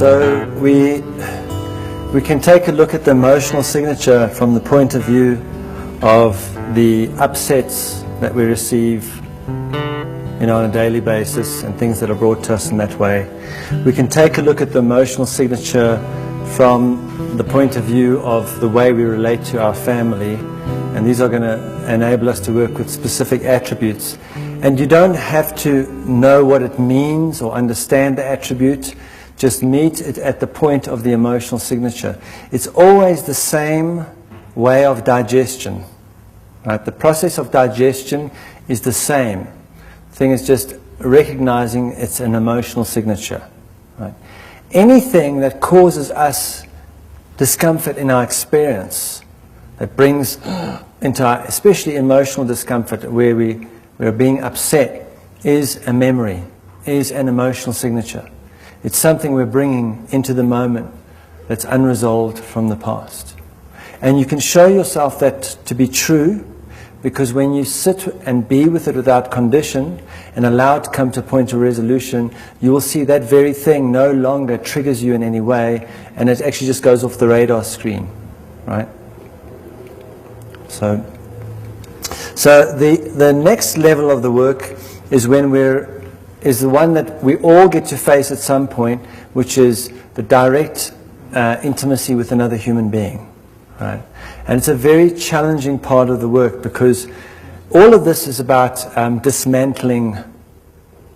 So we can take a look at the emotional signature from the point of view of the upsets that we receive on a daily basis and things that are brought to us in that way. We can take a look at the emotional signature from the point of view of the way we relate to our family, and these are going to enable us to work with specific attributes. And you don't have to know what it means or understand the attribute. Just meet it at the point of the emotional signature. It's always the same way of digestion. Right? The process of digestion is the same. The thing is just recognizing it's an emotional signature. Right? Anything that causes us discomfort in our experience, that brings into our, especially emotional discomfort, where we're being upset, is a memory, is an emotional signature. It's something we're bringing into the moment that's unresolved from the past. And you can show yourself that to be true, because when you sit and be with it without condition and allow it to come to a point of resolution, you will see that very thing no longer triggers you in any way, and it actually just goes off the radar screen, right? So the next level of the work is is the one that we all get to face at some point, which is the direct intimacy with another human being, right? And it's a very challenging part of the work, because all of this is about dismantling.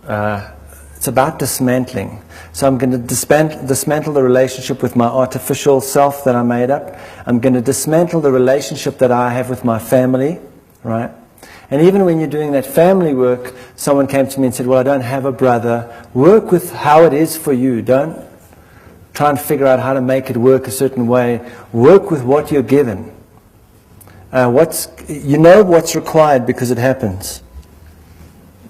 It's about dismantling. So I'm going to dismantle the relationship with my artificial self that I made up. I'm going to dismantle the relationship that I have with my family, right? And even when you're doing that family work, someone came to me and said, well, I don't have a brother. Work with how it is for you. Don't try and figure out how to make it work a certain way. Work with what you're given. You know what's required because it happens.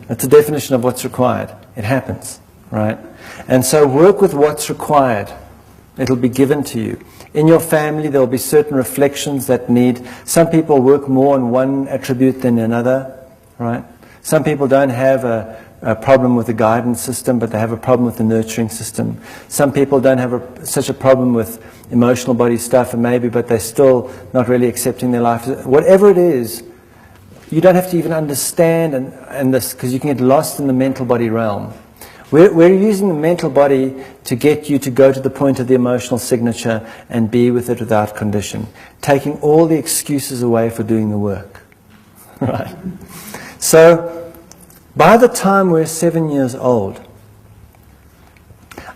That's the definition of what's required. It happens, right? And so work with what's required. It'll be given to you. In your family, there will be certain reflections that need. Some people work more on one attribute than another, right? Some people don't have a problem with the guidance system, but they have a problem with the nurturing system. Some people don't have such a problem with emotional body stuff, but they're still not really accepting their life. Whatever it is, you don't have to even understand and this, because you can get lost in the mental body realm. We're using the mental body to get you to go to the point of the emotional signature and be with it without condition, taking all the excuses away for doing the work. Right? So, by the time we're 7 years old,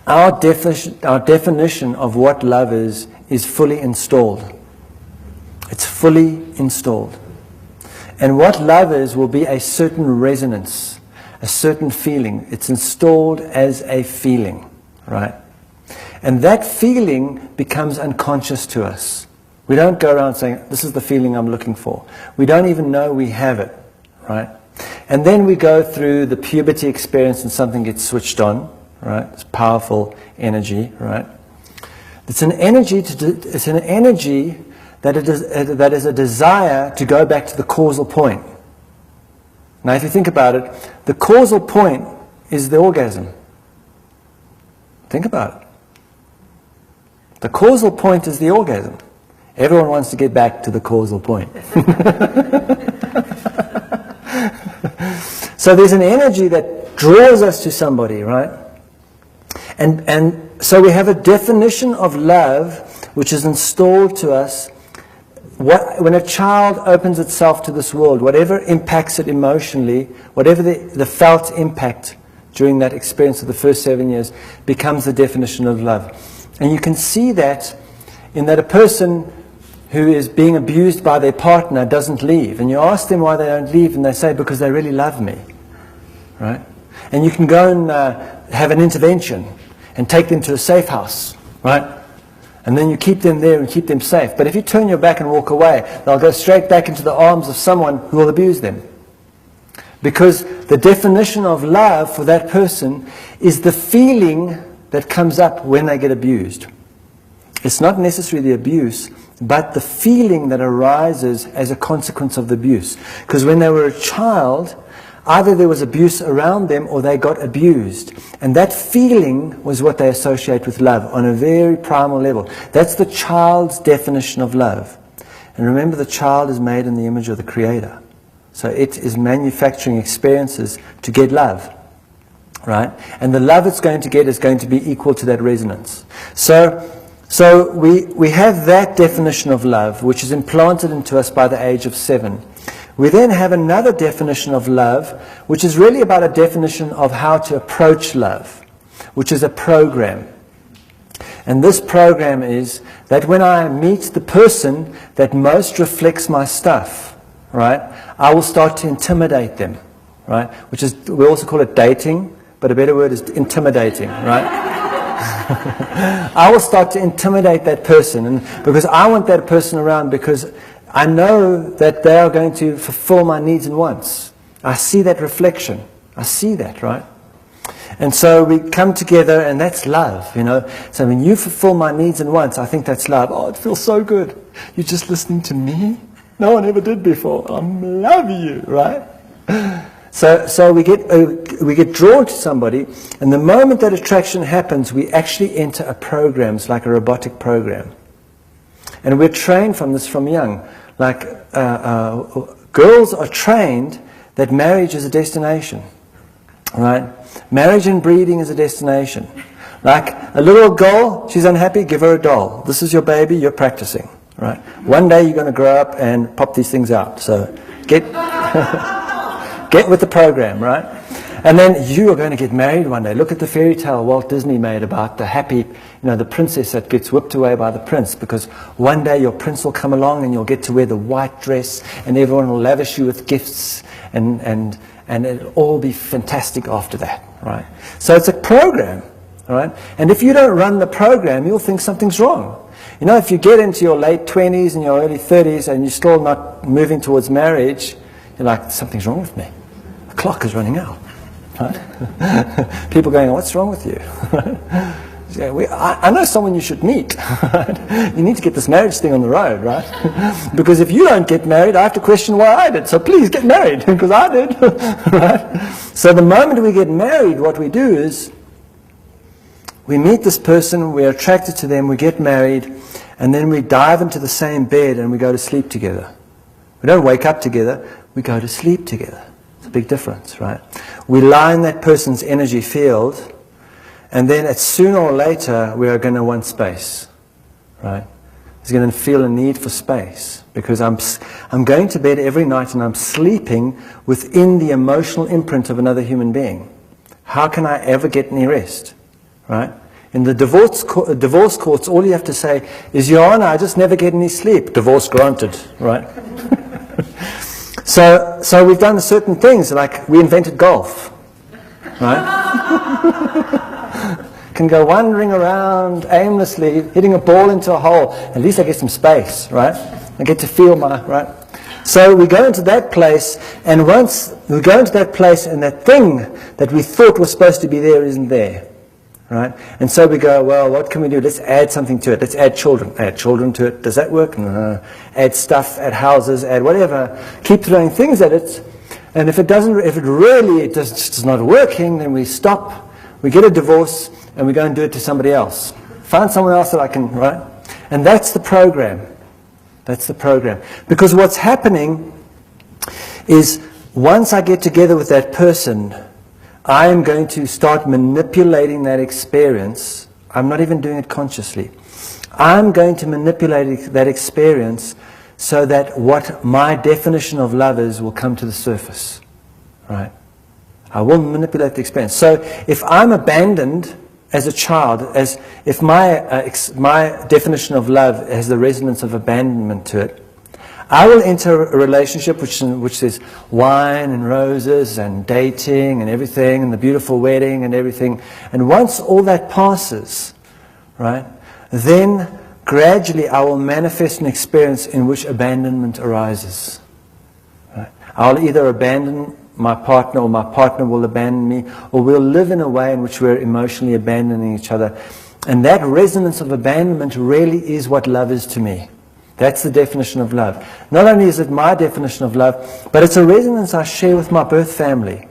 our definition of what love is fully installed. It's fully installed. And what love is will be a certain resonance, a certain feeling. It's installed as a feeling, right? And that feeling becomes unconscious to us. We don't go around saying, this is the feeling I'm looking for. We don't even know we have it, right? And then we go through the puberty experience and something gets switched on, right? It's powerful energy, right? It's an energy that is a desire to go back to the causal point. Now, if you think about it, the causal point is the orgasm. Think about it. The causal point is the orgasm. Everyone wants to get back to the causal point. So there's an energy that draws us to somebody, right? And so we have a definition of love which is installed to us. When a child opens itself to this world, whatever impacts it emotionally, whatever the felt impact during that experience of the first 7 years, becomes the definition of love. And you can see that in that a person who is being abused by their partner doesn't leave. And you ask them why they don't leave, and they say, because they really love me. Right? And you can go and have an intervention and take them to a safe house. Right? And then you keep them there and keep them safe. But if you turn your back and walk away, they'll go straight back into the arms of someone who will abuse them. Because the definition of love for that person is the feeling that comes up when they get abused. It's not necessarily the abuse, but the feeling that arises as a consequence of the abuse. Because when they were a child, either there was abuse around them or they got abused. And that feeling was what they associate with love on a very primal level. That's the child's definition of love. And remember, the child is made in the image of the Creator. So it is manufacturing experiences to get love. Right? And the love it's going to get is going to be equal to that resonance. So we have that definition of love, which is implanted into us by the age of 7. We then have another definition of love, which is really about a definition of how to approach love, which is a program. And this program is that when I meet the person that most reflects my stuff, right, I will start to intimidate them, right? Which is, we also call it dating, but a better word is intimidating, right? I will start to intimidate that person, and because I want that person around, because I know that they are going to fulfill my needs and wants. I see that reflection. I see that, right? And so we come together, and that's love, you know. So when you fulfill my needs and wants, I think that's love. Oh, it feels so good. You're just listening to me? No one ever did before. I love you, right? So we get drawn to somebody, and the moment that attraction happens, we actually enter a program. It's like a robotic program. And we're trained from this from young. Like girls are trained that marriage is a destination, right? Marriage and breeding is a destination. Like a little girl, she's unhappy, give her a doll. This is your baby, you're practicing, right? One day you're going to grow up and pop these things out. So get with the program, right? And then you are going to get married one day. Look at the fairy tale Walt Disney made about the happy, the princess that gets whipped away by the prince, because one day your prince will come along and you'll get to wear the white dress and everyone will lavish you with gifts and it'll all be fantastic after that, right? So it's a program, right? And if you don't run the program, you'll think something's wrong. If you get into your late 20s and your early 30s and you're still not moving towards marriage, you're like, something's wrong with me. The clock is running out. Right? People going, what's wrong with you? I know someone you should meet. Right? You need to get this marriage thing on the road, right? Because if you don't get married, I have to question why I did. So please get married, because I did. Right? So the moment we get married, what we do is we meet this person, we're attracted to them, we get married, and then we dive into the same bed and we go to sleep together. We don't wake up together, we go to sleep together. It's a big difference, right? We lie in that person's energy field, and then sooner or later we are going to want space, right? He's going to feel a need for space, because I'm going to bed every night and I'm sleeping within the emotional imprint of another human being. How can I ever get any rest, right? In the divorce courts, all you have to say is, Your Honor, I just never get any sleep. Divorce granted, right? So we've done certain things, like we invented golf, right? Can go wandering around aimlessly, hitting a ball into a hole. At least I get some space, right? I get to feel right? So we go into that place, and once we go into that place and that thing that we thought was supposed to be there isn't there. Right? And so we go, well, what can we do? Let's add something to it. Let's add children. Add children to it. Does that work? No. Add stuff, add houses, add whatever. Keep throwing things at it. And if it really just not working, then we stop, we get a divorce, and we go and do it to somebody else. Find someone else that I can, right? And that's the program. That's the program. Because what's happening is, once I get together with that person, I am going to start manipulating that experience. I'm not even doing it consciously. I'm going to manipulate that experience so that what my definition of love is will come to the surface. Right? I will manipulate the experience. So if I'm abandoned as a child, as if my definition of love has the resonance of abandonment to it, I will enter a relationship which says wine and roses and dating and everything and the beautiful wedding and everything. And once all that passes, right, then gradually I will manifest an experience in which abandonment arises. Right? I'll either abandon my partner, or my partner will abandon me, or we'll live in a way in which we're emotionally abandoning each other. And that resonance of abandonment really is what love is to me. That's the definition of love. Not only is it my definition of love, but it's a resonance I share with my birth family.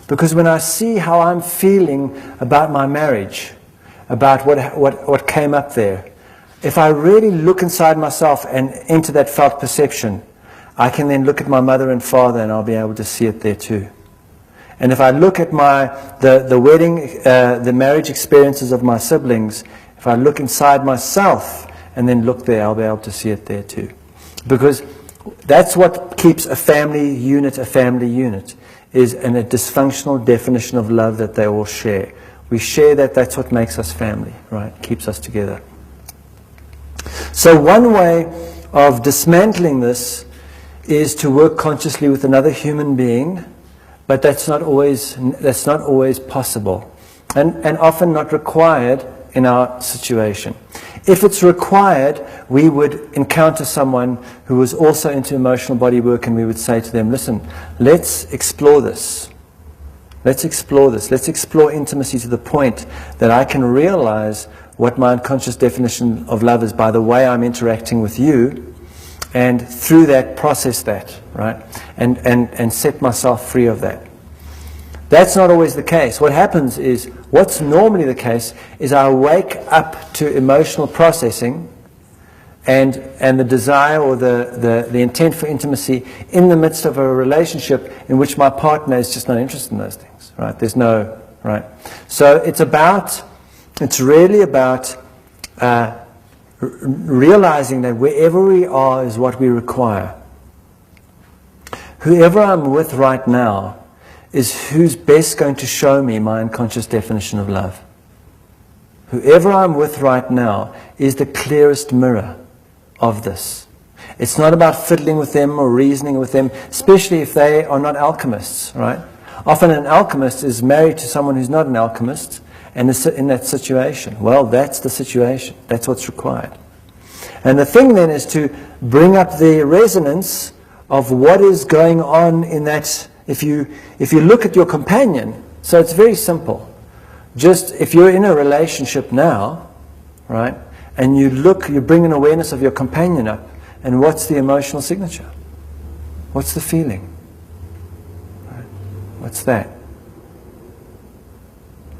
Because when I see how I'm feeling about my marriage, about what came up there, if I really look inside myself and into that felt perception, I can then look at my mother and father and I'll be able to see it there too. And if I look at the wedding, the marriage experiences of my siblings, if I look inside myself and then look there, I'll be able to see it there too. Because that's what keeps a family unit, is in a dysfunctional definition of love that they all share. We share that, that's what makes us family, right? Keeps us together. So one way of dismantling this is to work consciously with another human being, but that's not always possible, and often not required in our situation. If it's required, we would encounter someone who was also into emotional body work, and we would say to them, listen, let's explore this. Let's explore this. Let's explore intimacy to the point that I can realize what my unconscious definition of love is by the way I'm interacting with you, and through that process that, right? And set myself free of that. That's not always the case. What happens is, what's normally the case is I wake up to emotional processing and the desire or the intent for intimacy in the midst of a relationship in which my partner is just not interested in those things, right? There's no, right? So it's really about realizing that wherever we are is what we require. Whoever I'm with right now is who's best going to show me my unconscious definition of love. Whoever I'm with right now is the clearest mirror of this. It's not about fiddling with them or reasoning with them, especially if they are not alchemists, right? Often an alchemist is married to someone who's not an alchemist and is in that situation. Well, that's the situation. That's what's required. And the thing then is to bring up the resonance of what is going on in that. If you look at your companion, so it's very simple. Just if you're in a relationship now, right, and you bring an awareness of your companion up, and what's the emotional signature? What's the feeling? Right? What's that?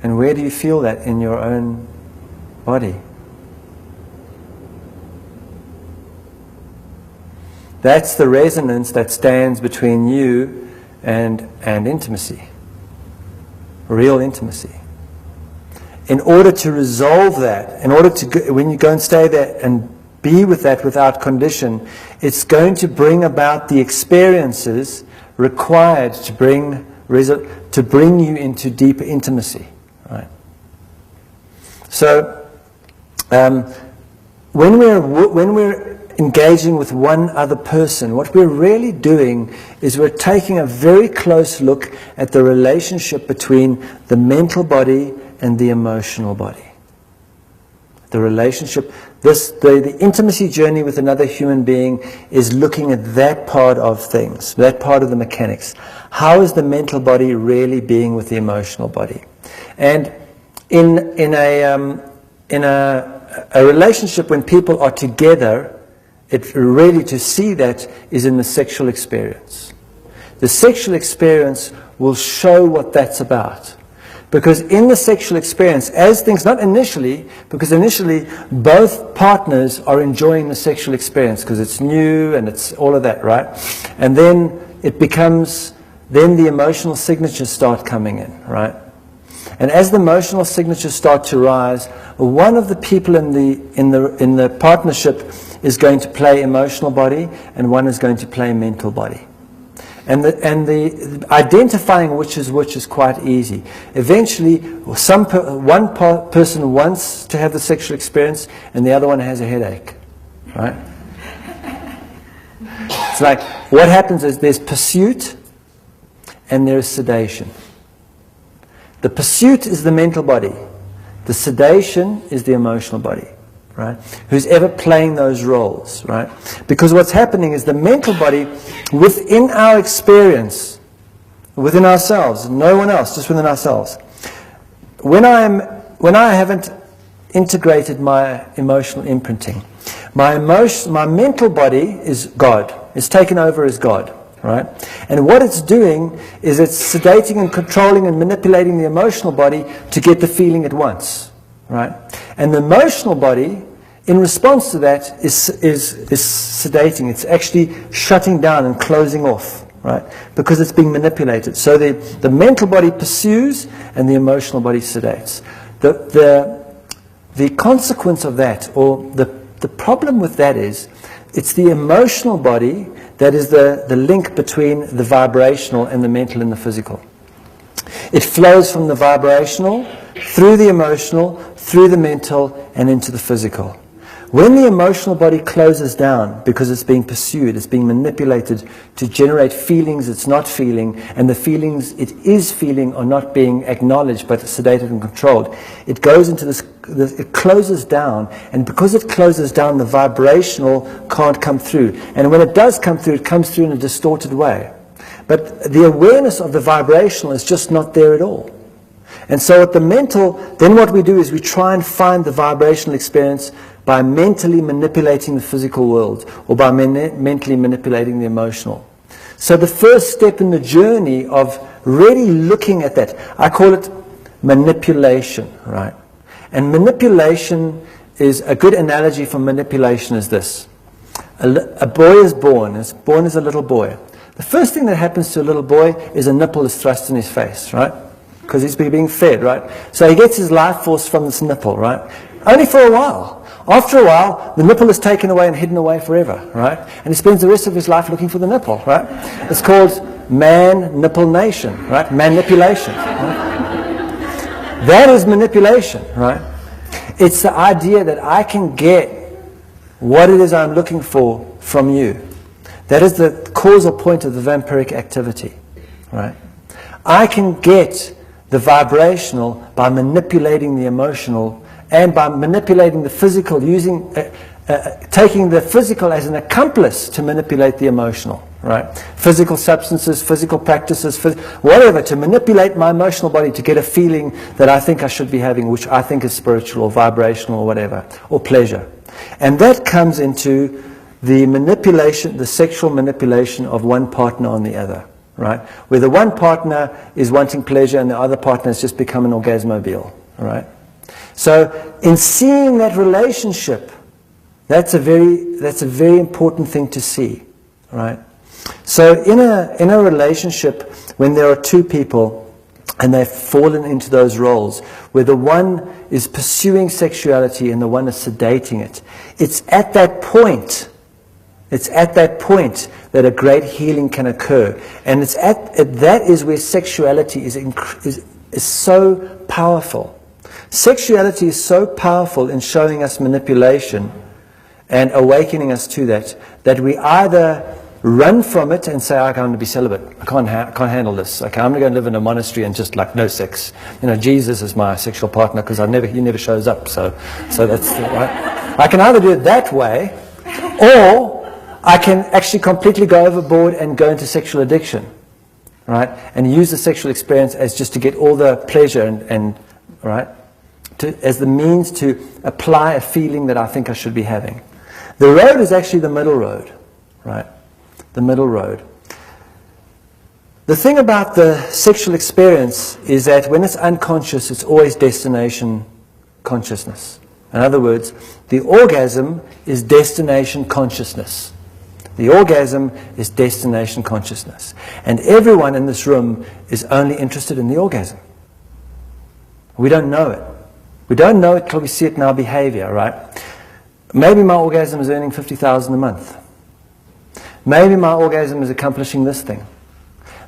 And where do you feel that in your own body? That's the resonance that stands between you and intimacy, real intimacy. In order to resolve that, when you go and stay there and be with that without condition, it's going to bring about the experiences required to bring you into deeper intimacy, right? So when we're engaging with one other person, what we're really doing is we're taking a very close look at the relationship between the mental body and the emotional body. The relationship, the intimacy journey with another human being is looking at that part of things, that part of the mechanics. How is the mental body really being with the emotional body? And in a relationship when people are together, it really, to see that is in the sexual experience. The sexual experience will show what that's about. Because in the sexual experience, as things, not initially, because initially both partners are enjoying the sexual experience because it's new and it's all of that, right? And then it becomes, then the emotional signatures start coming in, right? And as the emotional signatures start to rise, one of the people in the partnership is going to play emotional body, and one is going to play mental body. And the identifying which is quite easy. Eventually, one person wants to have the sexual experience, and the other one has a headache, right? It's like what happens is there's pursuit, and there's sedation. The pursuit is the mental body. The sedation is the emotional body, right? Who's ever playing those roles, right? Because what's happening is the mental body, within our experience, within ourselves, no one else, just within ourselves. When I haven't integrated my emotional imprinting, My mental body is God. It's taken over as God, right? And what it's doing is it's sedating and controlling and manipulating the emotional body to get the feeling it wants, right? And the emotional body, in response to that, is sedating. It's actually shutting down and closing off, right? Because it's being manipulated. So the mental body pursues and the emotional body sedates. The consequence of that, or the problem with that is, it's the emotional body that is the link between the vibrational and the mental and the physical. It flows from the vibrational, through the emotional, through the mental, and into the physical. When the emotional body closes down because it's being pursued, it's being manipulated to generate feelings it's not feeling, and the feelings it is feeling are not being acknowledged but sedated and controlled, it goes into it closes down, and because it closes down, the vibrational can't come through. And when it does come through, it comes through in a distorted way. But the awareness of the vibrational is just not there at all. And so at the mental, then what we do is we try and find the vibrational experience by mentally manipulating the physical world, or by mentally manipulating the emotional. So the first step in the journey of really looking at that, I call it manipulation, right? And manipulation is a good analogy for manipulation is this. A boy is born as a little boy. The first thing that happens to a little boy is a nipple is thrust in his face, right? Because he's being fed, right? So he gets his life force from this nipple, right? Only for a while. After a while, the nipple is taken away and hidden away forever, right? And he spends the rest of his life looking for the nipple, right? It's called man-nipple-nation, right? Manipulation. Right? That is manipulation, right? It's the idea that I can get what it is I'm looking for from you. That is the causal point of the vampiric activity, right? I can get the vibrational by manipulating the emotional, and by manipulating the physical, taking the physical as an accomplice to manipulate the emotional, right? Physical substances, physical practices, whatever, to manipulate my emotional body to get a feeling that I think I should be having, which I think is spiritual or vibrational or whatever, or pleasure. And that comes into the manipulation, the sexual manipulation of one partner on the other, right? Where the one partner is wanting pleasure and the other partner has just become an orgasmobile, right? So in seeing that relationship, that's a very important thing to see, right? So in a relationship, when there are two people and they've fallen into those roles, where the one is pursuing sexuality and the one is sedating it, it's at that point that a great healing can occur. And that is where sexuality is so powerful. Sexuality is so powerful in showing us manipulation and awakening us to that we either run from it and say, I'm going to be celibate. I can't handle this. Okay, I'm going to go and live in a monastery and just like no sex. You know, Jesus is my sexual partner because he never shows up. So that's right. I can either do it that way, or I can actually completely go overboard and go into sexual addiction, right? And use the sexual experience as just to get all the pleasure and right? As the means to apply a feeling that I think I should be having. The road is actually the middle road, right? The middle road. The thing about the sexual experience is that when it's unconscious, it's always destination consciousness. In other words, the orgasm is destination consciousness. The orgasm is destination consciousness. And everyone in this room is only interested in the orgasm. We don't know it. We don't know it till we see it in our behavior, right? Maybe my orgasm is earning $50,000 a month. Maybe my orgasm is accomplishing this thing.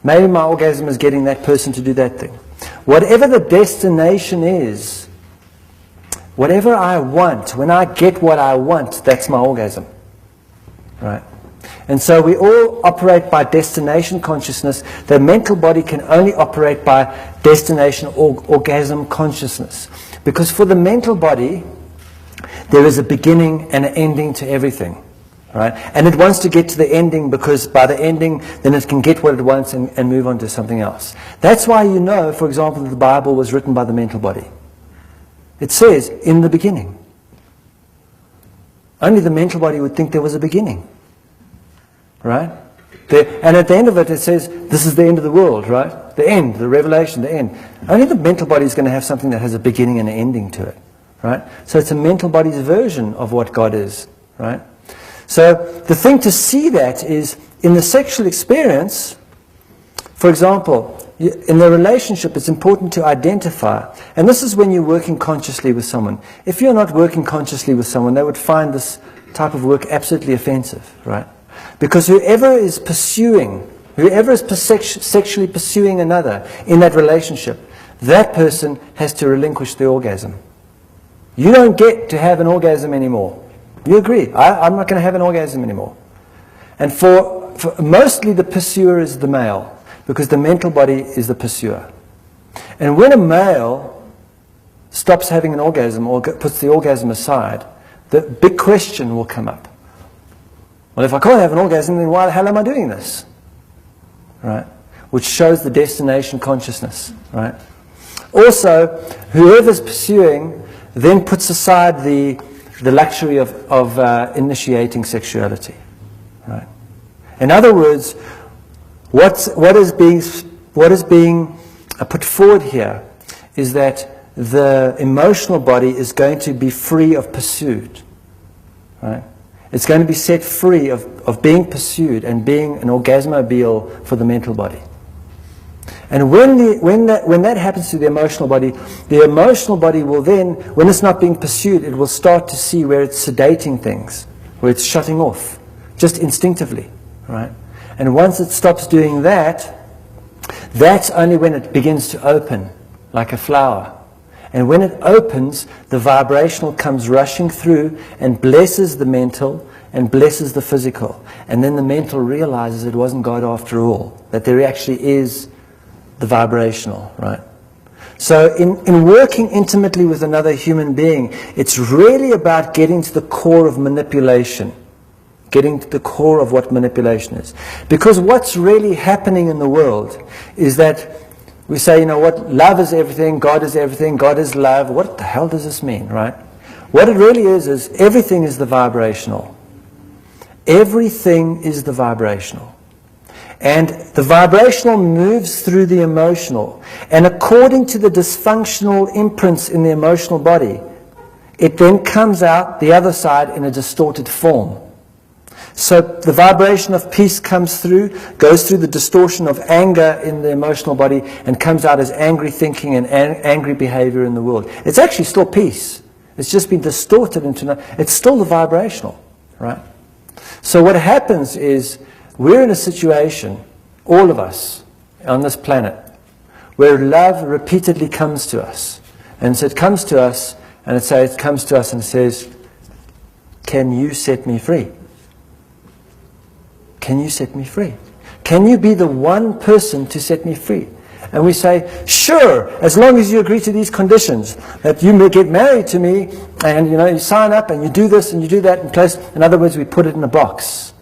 Maybe my orgasm is getting that person to do that thing. Whatever the destination is, whatever I want, when I get what I want, that's my orgasm, right? And so we all operate by destination consciousness. The mental body can only operate by destination orgasm consciousness. Because for the mental body, there is a beginning and an ending to everything, right? And it wants to get to the ending because by the ending, then it can get what it wants and move on to something else. That's why you know, for example, that the Bible was written by the mental body. It says, in the beginning. Only the mental body would think there was a beginning. Right? And at the end of it, it says, this is the end of the world, right? The end, the revelation, the end. Only the mental body is going to have something that has a beginning and an ending to it. Right? So it's a mental body's version of what God is. Right? So the thing to see that is, in the sexual experience, for example, in the relationship, it's important to identify. And this is when you're working consciously with someone. If you're not working consciously with someone, they would find this type of work absolutely offensive, right? Because whoever is sexually pursuing another in that relationship, that person has to relinquish the orgasm. You don't get to have an orgasm anymore. You agree? I'm not going to have an orgasm anymore. And for mostly the pursuer is the male, because the mental body is the pursuer. And when a male stops having an orgasm or puts the orgasm aside, the big question will come up. Well, if I can't have an orgasm, then why the hell am I doing this? Right? Which shows the destination consciousness. Right? Also, whoever's pursuing then puts aside the luxury of initiating sexuality. Right? In other words, what is being put forward here is that the emotional body is going to be free of pursuit. Right? It's going to be set free of being pursued and being an orgasmobile for the mental body. And when that happens to the emotional body will then, when it's not being pursued, it will start to see where it's sedating things, where it's shutting off, just instinctively. Right? And once it stops doing that, that's only when it begins to open, like a flower. And when it opens, the vibrational comes rushing through and blesses the mental and blesses the physical. And then the mental realizes it wasn't God after all, that there actually is the vibrational, right? So in working intimately with another human being, it's really about getting to the core of manipulation. Getting to the core of what manipulation is. Because what's really happening in the world is that we say, you know what, love is everything, God is love. What the hell does this mean, right? What it really is everything is the vibrational. Everything is the vibrational. And the vibrational moves through the emotional. And according to the dysfunctional imprints in the emotional body, it then comes out the other side in a distorted form. So the vibration of peace comes through, goes through the distortion of anger in the emotional body, and comes out as angry thinking and angry behavior in the world. It's actually still peace. It's just been distorted into, it's still the vibrational, right? So what happens is, we're in a situation, all of us, on this planet, where love repeatedly comes to us. And so it comes to us, and it comes to us and says, can you set me free? Can you set me free? Can you be the one person to set me free? And we say, sure, as long as you agree to these conditions, that you may get married to me, and you sign up and you do this and you do that in place. In other words, we put it in a box.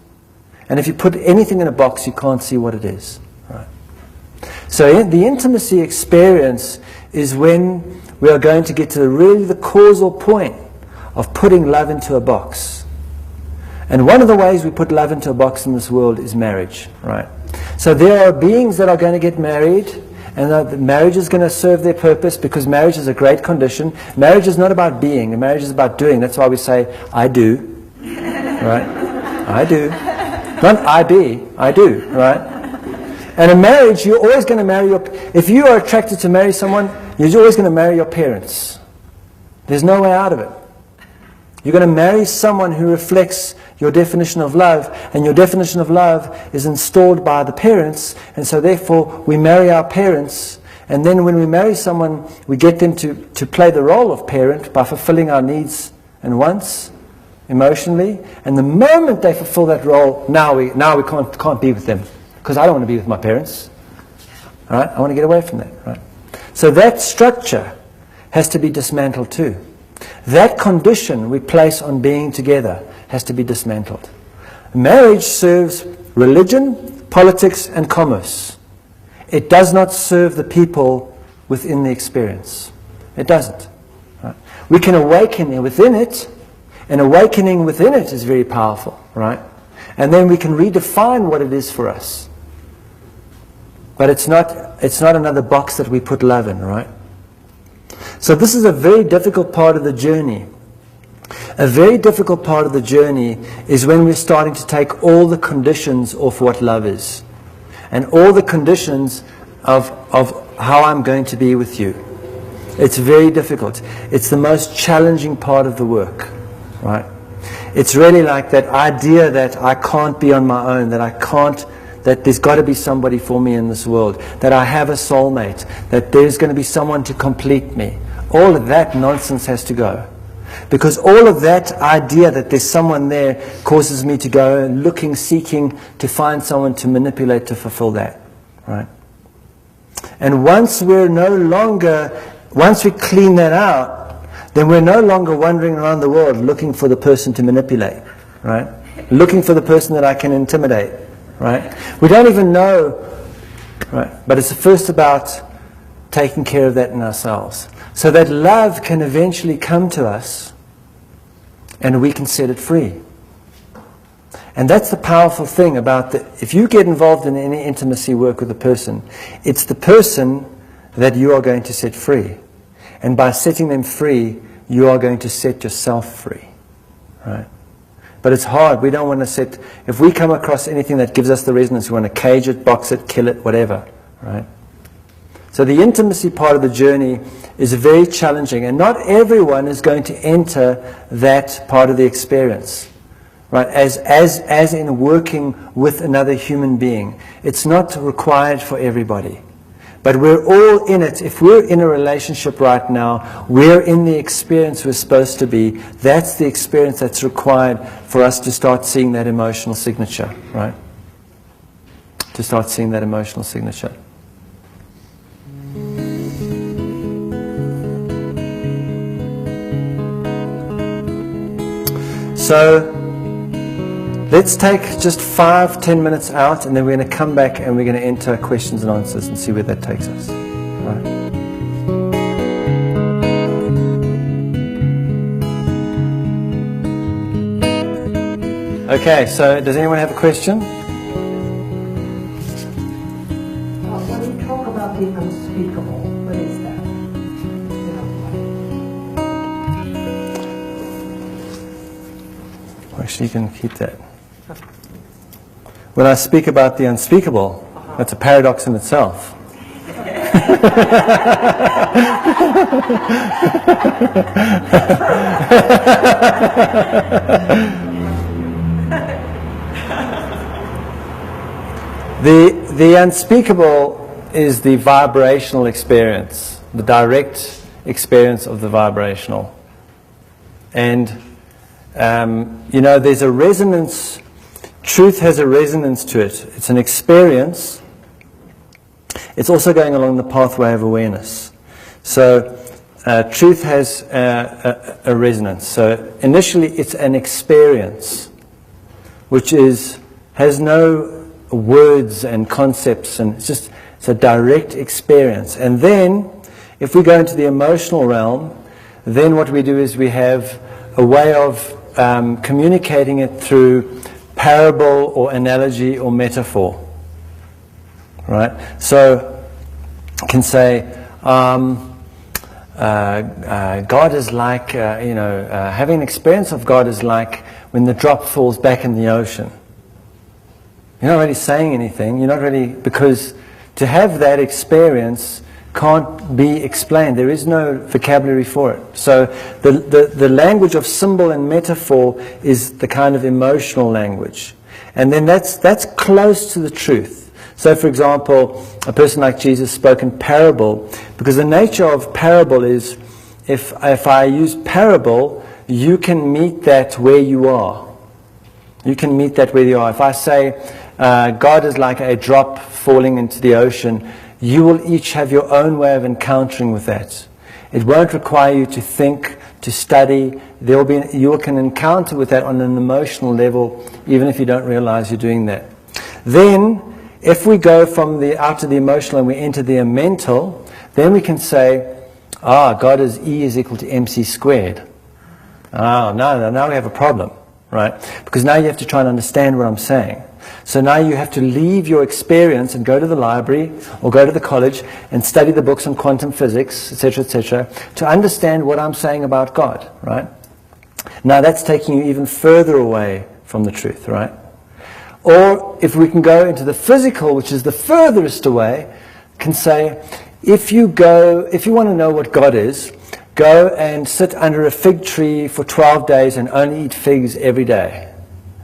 And if you put anything in a box, you can't see what it is. Right? So the intimacy experience is when we are going to get to really the causal point of putting love into a box. And one of the ways we put love into a box in this world is marriage, right? So there are beings that are going to get married, and marriage is going to serve their purpose, because marriage is a great condition. Marriage is not about being, marriage is about doing. That's why we say, I do, right? I do. Not I be, I do, right? And in marriage, you're always going to marry if you are attracted to marry someone, you're always going to marry your parents. There's no way out of it. You're going to marry someone who reflects your definition of love, and your definition of love is installed by the parents, and so therefore we marry our parents, and then when we marry someone, we get them to play the role of parent by fulfilling our needs and wants emotionally, and the moment they fulfill that role, now we can't be with them, because I don't want to be with my parents. All right? I want to get away from that. Right? So that structure has to be dismantled too. That condition we place on being together has to be dismantled. Marriage serves religion, politics, and commerce. It does not serve the people within the experience. It doesn't. Right? We can awaken within it. And awakening within it is very powerful, right? And then we can redefine what it is for us. But it's not another box that we put love in, right? So this is a very difficult part of the journey. A very difficult part of the journey is when we're starting to take all the conditions of what love is. And all the conditions of how I'm going to be with you. It's very difficult. It's the most challenging part of the work, right? It's really like that idea that I can't be on my own, that there's got to be somebody for me in this world, that I have a soulmate, that there's going to be someone to complete me. All of that nonsense has to go. Because all of that idea that there's someone there causes me to go looking, seeking to find someone to manipulate to fulfill that, right? And once we clean that out, then we're no longer wandering around the world looking for the person to manipulate, right? Looking for the person that I can intimidate, right? We don't even know, right? But it's first about taking care of that in ourselves, so that love can eventually come to us and we can set it free. And that's the powerful thing about if you get involved in any intimacy work with a person, it's the person that you are going to set free. And by setting them free, you are going to set yourself free, right? But it's hard. We don't want to if we come across anything that gives us the resonance, we want to cage it, box it, kill it, whatever, right? So the intimacy part of the journey is very challenging, and not everyone is going to enter that part of the experience, right? As in working with another human being. It's not required for everybody. But we're all in it. If we're in a relationship right now, we're in the experience we're supposed to be. That's the experience that's required for us to start seeing that emotional signature, right? To start seeing that emotional signature. So let's take just 5-10 minutes out, and then we're going to come back and we're going to enter questions and answers and see where that takes us. Right. Okay, so does anyone have a question? When you talk about the unspeakable, what is that? Actually, you can keep that. When I speak about the unspeakable, that's a paradox in itself. The unspeakable is the vibrational experience, the direct experience of the vibrational. And there's a resonance. Truth has a resonance to it. It's an experience. It's also going along the pathway of awareness. So truth has a resonance. So initially it's an experience, which has no words and concepts, and it's a direct experience. And then if we go into the emotional realm, then what we do is we have a way of communicating it through parable or analogy or metaphor, right? So you can say, God is like, having an experience of God is like when the drop falls back in the ocean. You're not really saying anything. You're not really, because to have that experience can't be explained. There is no vocabulary for it. So the language of symbol and metaphor is the kind of emotional language. And then that's close to the truth. So for example, a person like Jesus spoke in parable, because the nature of parable is, if I use parable, you can meet that where you are. You can meet that where you are. If I say, God is like a drop falling into the ocean, you will each have your own way of encountering with that. It won't require you to think, to study. You can encounter with that on an emotional level, even if you don't realize you're doing that. Then, if we go from out of the emotional and we enter the mental, then we can say, God is E is equal to MC squared. Oh, now we have a problem, right? Because now you have to try and understand what I'm saying. So now you have to leave your experience and go to the library or go to the college and study the books on quantum physics, etc., to understand what I'm saying about God, right? Now that's taking you even further away from the truth, right? Or if we can go into the physical, which is the furthest away, can say, if you want to know what God is, go and sit under a fig tree for 12 days and only eat figs every day.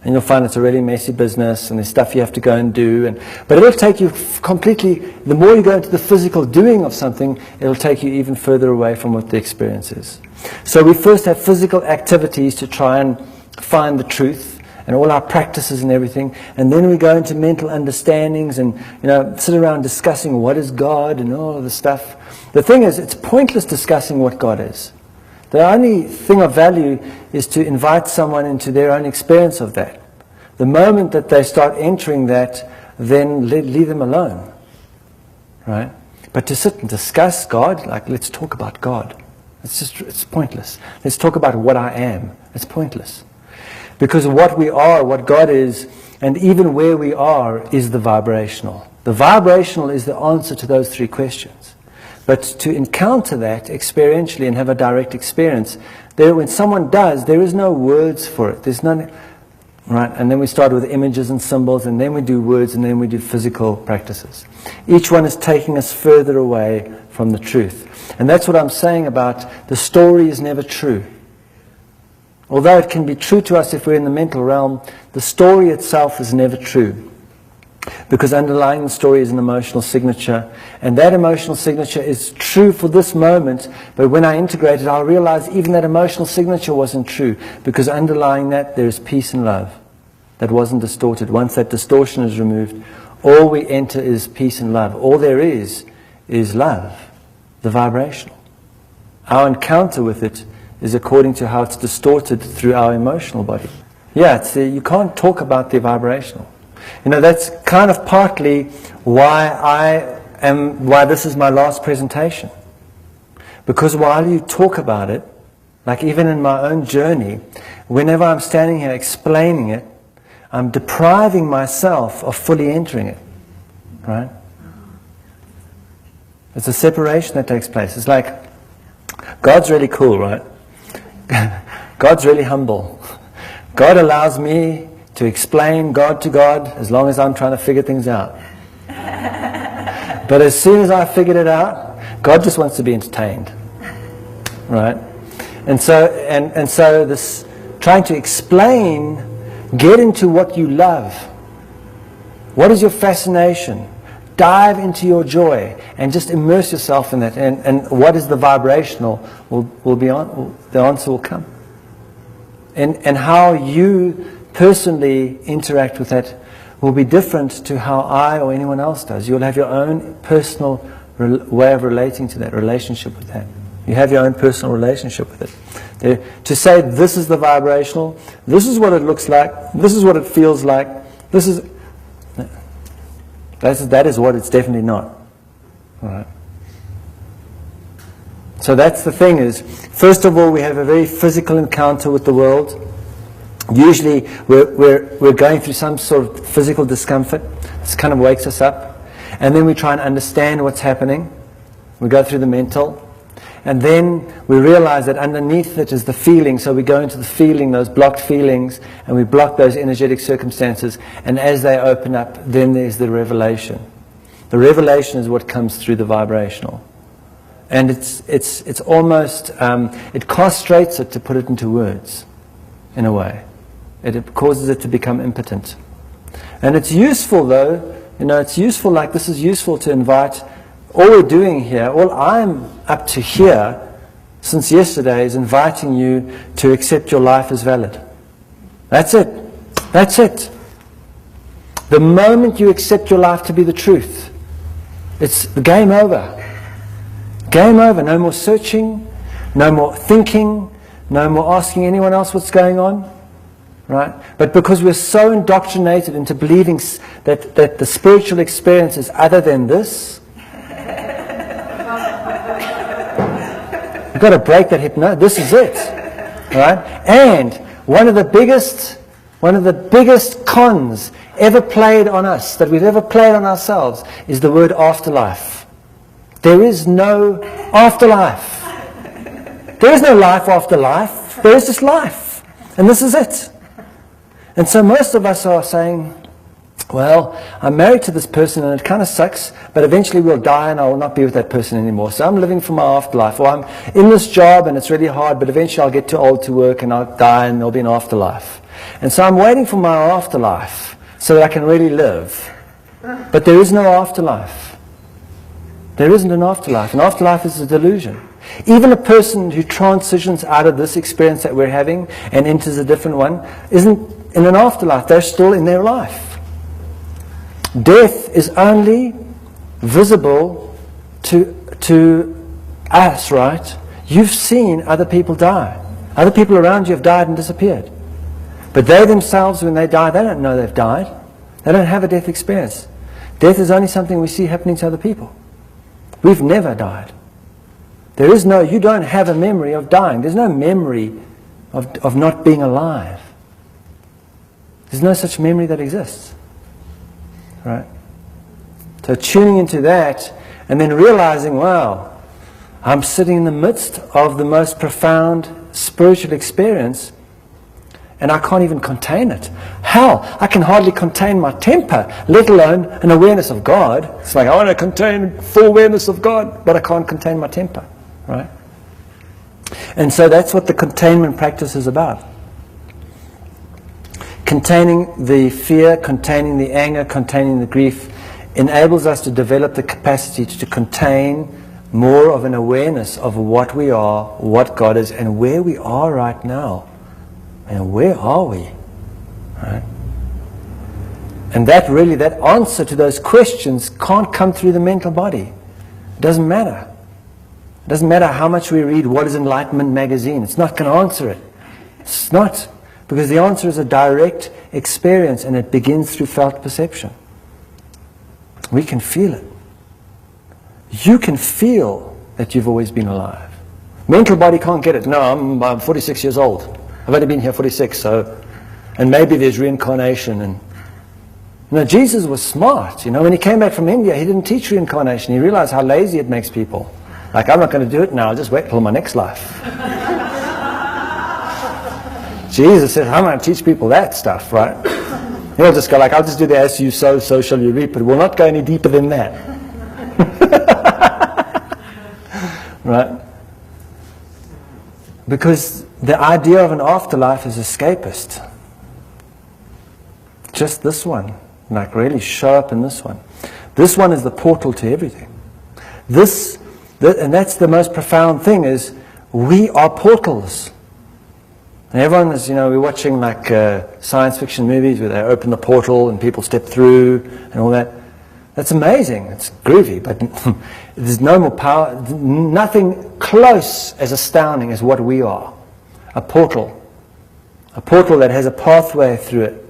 And you'll find it's a really messy business and there's stuff you have to go and do. But it'll take you completely, the more you go into the physical doing of something, it'll take you even further away from what the experience is. So we first have physical activities to try and find the truth and all our practices and everything. And then we go into mental understandings and, sit around discussing what is God and all of the stuff. The thing is, it's pointless discussing what God is. The only thing of value is to invite someone into their own experience of that. The moment that they start entering that, then leave them alone. Right? But to sit and discuss God, like let's talk about God. It's pointless. Let's talk about what I am. It's pointless. Because what we are, what God is, and even where we are is the vibrational. The vibrational is the answer to those three questions. But to encounter that experientially and have a direct experience, when someone does, there is no words for it. There's none, right? And then we start with images and symbols, and then we do words, and then we do physical practices. Each one is taking us further away from the truth. And that's what I'm saying about the story is never true. Although it can be true to us if we're in the mental realm, the story itself is never true. Because underlying the story is an emotional signature. And that emotional signature is true for this moment, but when I integrate it, I'll realize even that emotional signature wasn't true. Because underlying that, there is peace and love that wasn't distorted. Once that distortion is removed, all we enter is peace and love. All there is love, the vibrational. Our encounter with it is according to how it's distorted through our emotional body. Yeah, you can't talk about the vibrational. That's kind of partly why this is my last presentation. Because while you talk about it, like even in my own journey, whenever I'm standing here explaining it, I'm depriving myself of fully entering it. Right? It's a separation that takes place. It's like, God's really cool, right? God's really humble. God allows me to explain God to God as long as I'm trying to figure things out. But as soon as I figured it out, God just wants to be entertained. Right? And so this trying to explain, get into what you love. What is your fascination? Dive into your joy and just immerse yourself in that. And what is the vibrational will be on. The answer will come. And how you personally interact with that will be different to how I or anyone else does. You'll have your own personal way of relating to that, relationship with that. You have your own personal relationship with it. To say this is the vibrational, this is what it looks like, this is what it feels like, that is what it's definitely not. All right. So that's the thing is, first of all, we have a very physical encounter with the world. Usually we're going through some sort of physical discomfort. This kind of wakes us up. And then we try and understand what's happening. We go through the mental. And then we realize that underneath it is the feeling. So we go into the feeling, those blocked feelings, and we block those energetic circumstances. And as they open up, then there's the revelation. The revelation is what comes through the vibrational. And it's almost, it castrates it to put it into words, in a way. It causes it to become impotent. And it's useful though, it's useful, like this is useful to invite, all we're doing here, all I'm up to here since yesterday is inviting you to accept your life as valid. That's it. That's it. The moment you accept your life to be the truth, it's game over. Game over. No more searching, no more thinking, no more asking anyone else what's going on. Right? But because we're so indoctrinated into believing that the spiritual experience is other than this, you've got to break that hypnosis. This is it. Right? And one of the biggest cons ever played on us, that we've ever played on ourselves, is the word afterlife. There is no afterlife. There is no life after life. There is just life. And this is it. And so most of us are saying, well, I'm married to this person and it kind of sucks, but eventually we'll die and I will not be with that person anymore. So I'm living for my afterlife. Or I'm in this job and it's really hard, but eventually I'll get too old to work and I'll die and there'll be an afterlife. And so I'm waiting for my afterlife so that I can really live. But there is no afterlife. There isn't an afterlife. An afterlife is a delusion. Even a person who transitions out of this experience that we're having and enters a different one isn't in an afterlife. They're still in their life. Death is only visible to us, right? You've seen other people die. Other people around you have died and disappeared. But they themselves, when they die, they don't know they've died. They don't have a death experience. Death is only something we see happening to other people. We've never died. There is no, you don't have a memory of dying. There's no memory of not being alive. There's no such memory that exists. Right? So tuning into that and then realizing, wow, I'm sitting in the midst of the most profound spiritual experience and I can't even contain it. How? I can hardly contain my temper, let alone an awareness of God. It's like I want to contain full awareness of God, but I can't contain my temper. Right? And so that's what the containment practice is about. Containing the fear, containing the anger, containing the grief enables us to develop the capacity to contain more of an awareness of what we are, what God is, and where we are right now. And where are we? Right? And that really, that answer to those questions can't come through the mental body. It doesn't matter. It doesn't matter how much we read What is Enlightenment magazine. It's not going to answer it. It's not. Because the answer is a direct experience and it begins through felt perception. We can feel it. You can feel that you've always been alive. Mental body can't get it. No, I'm 46 years old. I've only been here 46, so, and maybe there's reincarnation. And Jesus was smart. When he came back from India, he didn't teach reincarnation. He realized how lazy it makes people. Like, I'm not going to do it now. I'll just wait till my next life. Jesus said, I'm going to teach people that stuff, right? He'll just go like, I'll just do the as you sow, so shall you reap. But we'll not go any deeper than that. Right? Because the idea of an afterlife is escapist. Just this one. Like really show up in this one. This one is the portal to everything. And that's the most profound thing is we are portals. And everyone is, we're watching like science fiction movies where they open the portal and people step through and all that. That's amazing. It's groovy, but there's no more power, nothing close as astounding as what we are. A portal. A portal that has a pathway through it.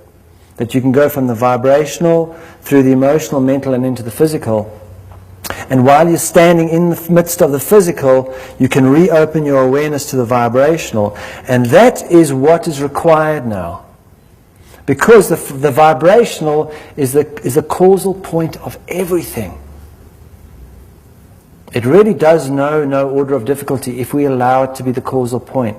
That you can go from the vibrational through the emotional, mental, and into the physical. And while you're standing in the midst of the physical, you can reopen your awareness to the vibrational. And that is what is required now. Because the vibrational is the causal point of everything. It really does know no order of difficulty if we allow it to be the causal point.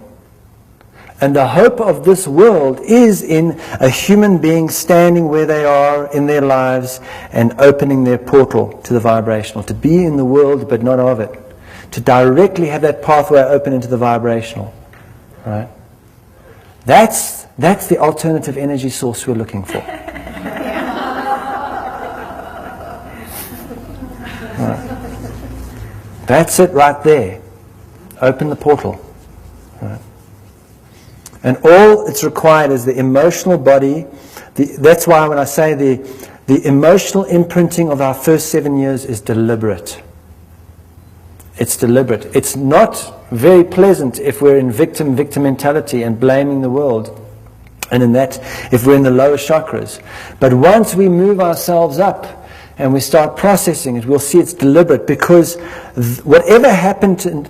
And the hope of this world is in a human being standing where they are in their lives and opening their portal to the vibrational. To be in the world but not of it. To directly have that pathway open into the vibrational. Right? That's the alternative energy source we're looking for. Right. That's it right there. Open the portal. Right. And all it's required is the emotional body. That's why when I say the emotional imprinting of our first 7 years is deliberate. It's deliberate. It's not very pleasant if we're in victim mentality and blaming the world. And in that, if we're in the lower chakras. But once we move ourselves up and we start processing it, we'll see it's deliberate because whatever happened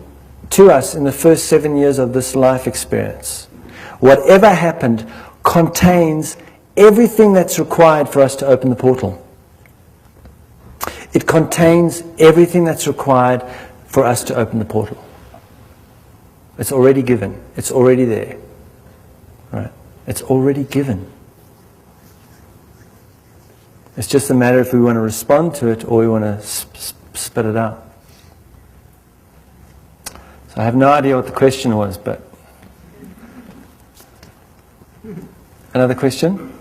to us in the first 7 years of this life experience, whatever happened contains everything that's required for us to open the portal. It contains everything that's required for us to open the portal. It's already given. It's already there. Right? It's already given. It's just a matter if we want to respond to it or we want to spit it out. So I have no idea what the question was, but... Another question?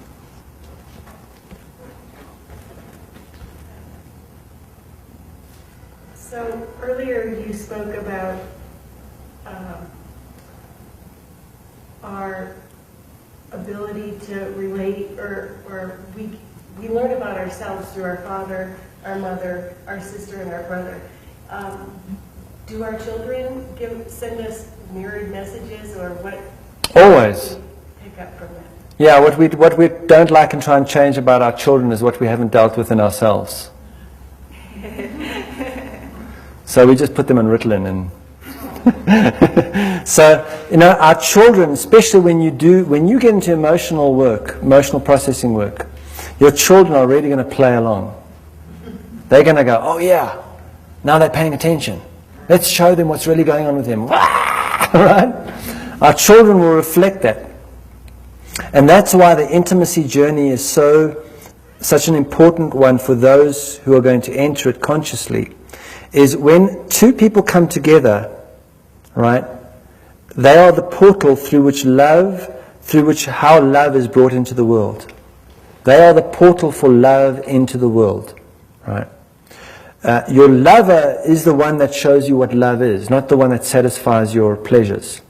So earlier you spoke about our ability to relate, or we learn about ourselves through our father, our mother, our sister, and our brother. Do our children send us mirrored messages, or what? Always. Pick up from that. Yeah, what we don't like and try and change about our children is what we haven't dealt with in ourselves. So we just put them on Ritalin and so, our children, especially when you get into emotional work, emotional processing work, your children are really going to play along. They're going to go, oh yeah, now they're paying attention. Let's show them what's really going on with them. Right? Our children will reflect that. And that's why the intimacy journey is such an important one for those who are going to enter it consciously, is when two people come together, right, they are the portal through which how love is brought into the world. They are the portal for love into the world, right? Your lover is the one that shows you what love is, not the one that satisfies your pleasures.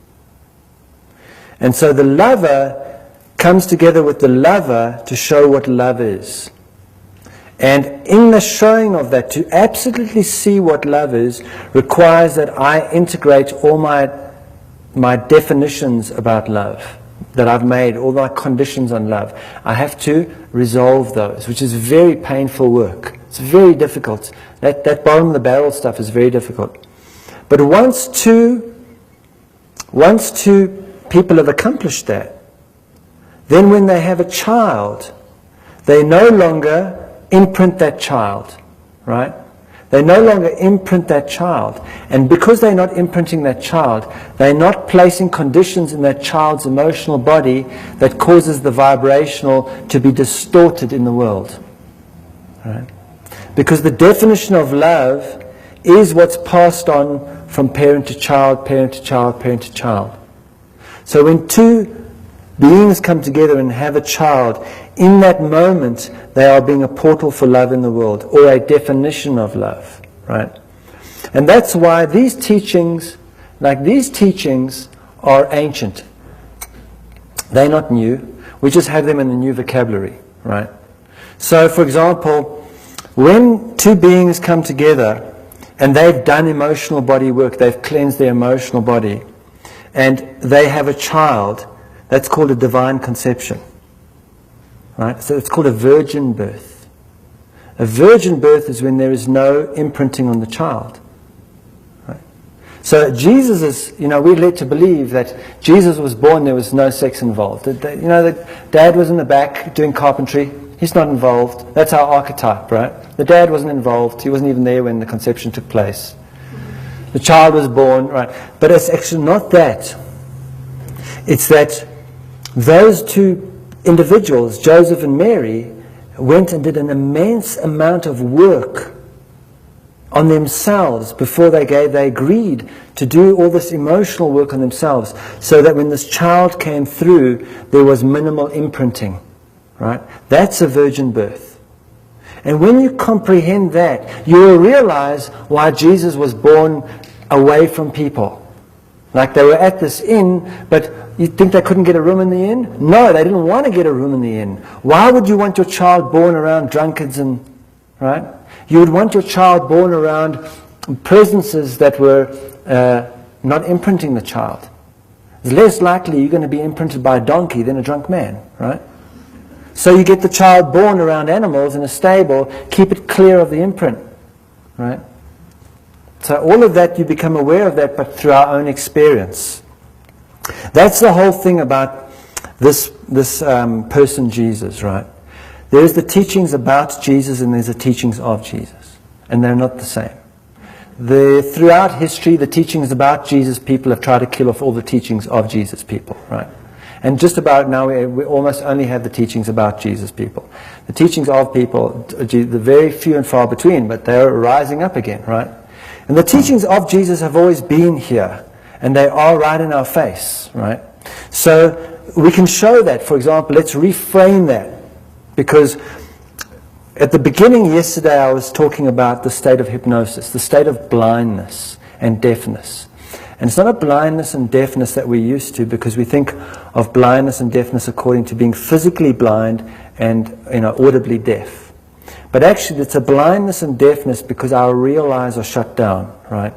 And so the lover comes together with the lover to show what love is. And in the showing of that, to absolutely see what love is, requires that I integrate all my definitions about love that I've made, all my conditions on love. I have to resolve those, which is very painful work. It's very difficult. That bottom of the barrel stuff is very difficult. But once two people have accomplished that, then when they have a child, they no longer imprint that child, right? They no longer imprint that child. And because they're not imprinting that child, they're not placing conditions in that child's emotional body that causes the vibrational to be distorted in the world, right? Because the definition of love is what's passed on from parent to child, parent to child, parent to child. So when two beings come together and have a child, in that moment they are being a portal for love in the world, or a definition of love, right? And that's why these teachings are ancient. They're not new. We just have them in the new vocabulary, right? So for example, when two beings come together and they've done emotional body work, they've cleansed their emotional body, and they have a child, that's called a divine conception, right? So it's called a virgin birth. A virgin birth is when there is no imprinting on the child, right? So Jesus is, we're led to believe that Jesus was born, there was no sex involved. The dad was in the back doing carpentry. He's not involved. That's our archetype, right? The dad wasn't involved. He wasn't even there when the conception took place. The child was born, right? But it's actually not that. It's that those two individuals, Joseph and Mary, went and did an immense amount of work on themselves before they agreed to do all this emotional work on themselves, so that when this child came through, there was minimal imprinting, right? That's a virgin birth. And when you comprehend that, you will realize why Jesus was born away from people. Like they were at this inn, but you think they couldn't get a room in the inn? No, they didn't want to get a room in the inn. Why would you want your child born around drunkards and, right? You would want your child born around presences that were not imprinting the child. It's less likely you're going to be imprinted by a donkey than a drunk man, right? So you get the child born around animals in a stable, keep it clear of the imprint, right? So all of that, you become aware of that, but through our own experience. That's the whole thing about this person Jesus, right? There's the teachings about Jesus and there's the teachings of Jesus. And they're not the same. Throughout history, the teachings about Jesus, people have tried to kill off all the teachings of Jesus people, right? And just about now, we almost only have the teachings about Jesus people. The teachings of people, the very few and far between, but they're rising up again, right? And the teachings of Jesus have always been here, and they are right in our face, right? So we can show that, for example, let's reframe that, because at the beginning yesterday I was talking about the state of hypnosis, the state of blindness and deafness. And it's not a blindness and deafness that we're used to, because we think of blindness and deafness according to being physically blind and audibly deaf. But actually it's a blindness and deafness because our real eyes are shut down, right?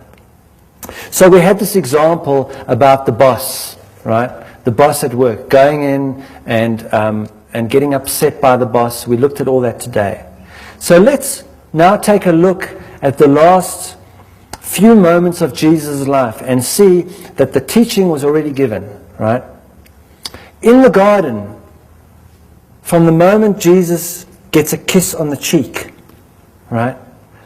So we had this example about the boss, right? The boss at work, going in and getting upset by the boss. We looked at all that today. So let's now take a look at the last few moments of Jesus' life and see that the teaching was already given, right? In the garden, from the moment Jesus gets a kiss on the cheek, right?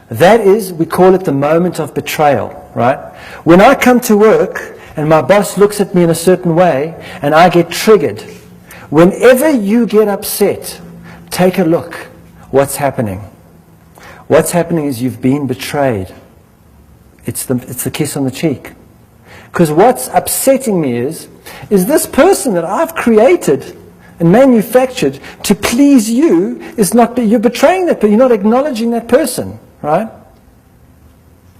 That is, we call it the moment of betrayal, right? When I come to work and my boss looks at me in a certain way and I get triggered, whenever you get upset, take a look. What's happening? What's happening is you've been betrayed. It's the kiss on the cheek. Because what's upsetting me is this person that I've created and manufactured to please you is not, you're betraying that, but you're not acknowledging that person, right?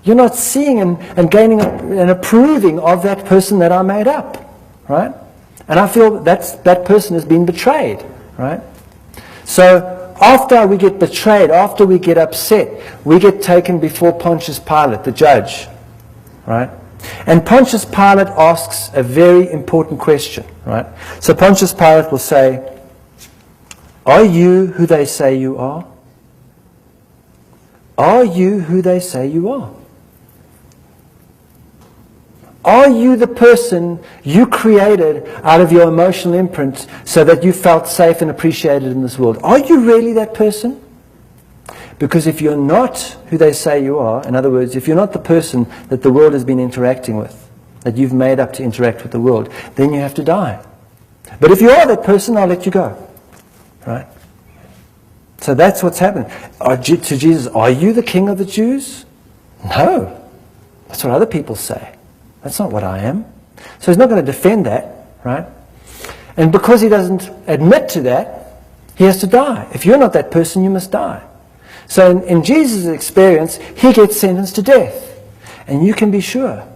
You're not seeing and gaining and approving of that person that I made up, right? And I feel that person has been betrayed, right? So after we get betrayed, after we get upset, we get taken before Pontius Pilate, the judge, right? And Pontius Pilate asks a very important question, right? So Pontius Pilate will say, are you who they say you are? Are you who they say you are? Are you the person you created out of your emotional imprint so that you felt safe and appreciated in this world? Are you really that person? Because if you're not who they say you are, in other words, if you're not the person that the world has been interacting with, that you've made up to interact with the world, then you have to die. But if you are that person, I'll let you go. Right? So that's what's happening. To Jesus, are you the king of the Jews? No. That's what other people say. That's not what I am. So he's not going to defend that, right? And because he doesn't admit to that, he has to die. If you're not that person, you must die. So in Jesus' experience, he gets sentenced to death. And you can be sure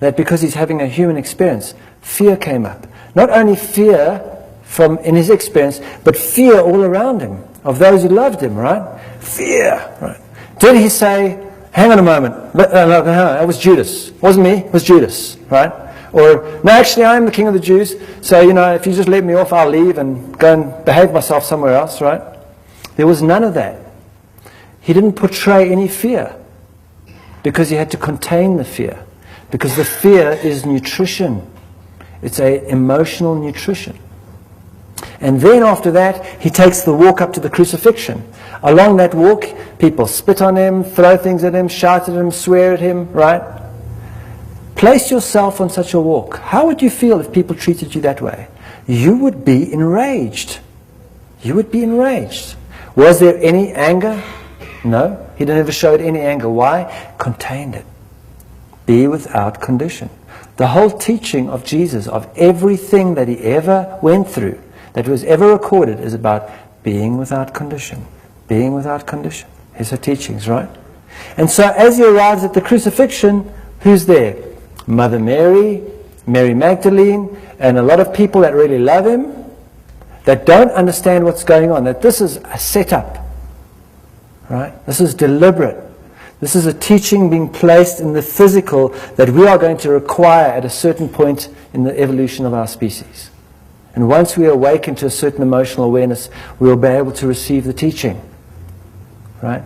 that because he's having a human experience, fear came up. Not only fear in his experience, but fear all around him, of those who loved him, right? Fear, right? Did he say, hang on a moment, no, that was Judas. It wasn't me, it was Judas, right? Or, no, actually, I am the king of the Jews, so, if you just let me off, I'll leave and go and behave myself somewhere else, right? There was none of that. He didn't portray any fear because he had to contain the fear. Because the fear is nutrition. It's an emotional nutrition. And then after that, he takes the walk up to the crucifixion. Along that walk, people spit on him, throw things at him, shout at him, swear at him, right? Place yourself on such a walk. How would you feel if people treated you that way? You would be enraged. You would be enraged. Was there any anger? No, he never showed any anger. Why? Contained it. Be without condition. The whole teaching of Jesus, of everything that he ever went through, that was ever recorded, is about being without condition. Being without condition. Here's her teachings, right? And so as he arrives at the crucifixion, who's there? Mother Mary, Mary Magdalene, and a lot of people that really love him, that don't understand what's going on, that this is a setup. Right? This is deliberate. This is a teaching being placed in the physical that we are going to require at a certain point in the evolution of our species. And once we awaken to a certain emotional awareness, we will be able to receive the teaching. Right?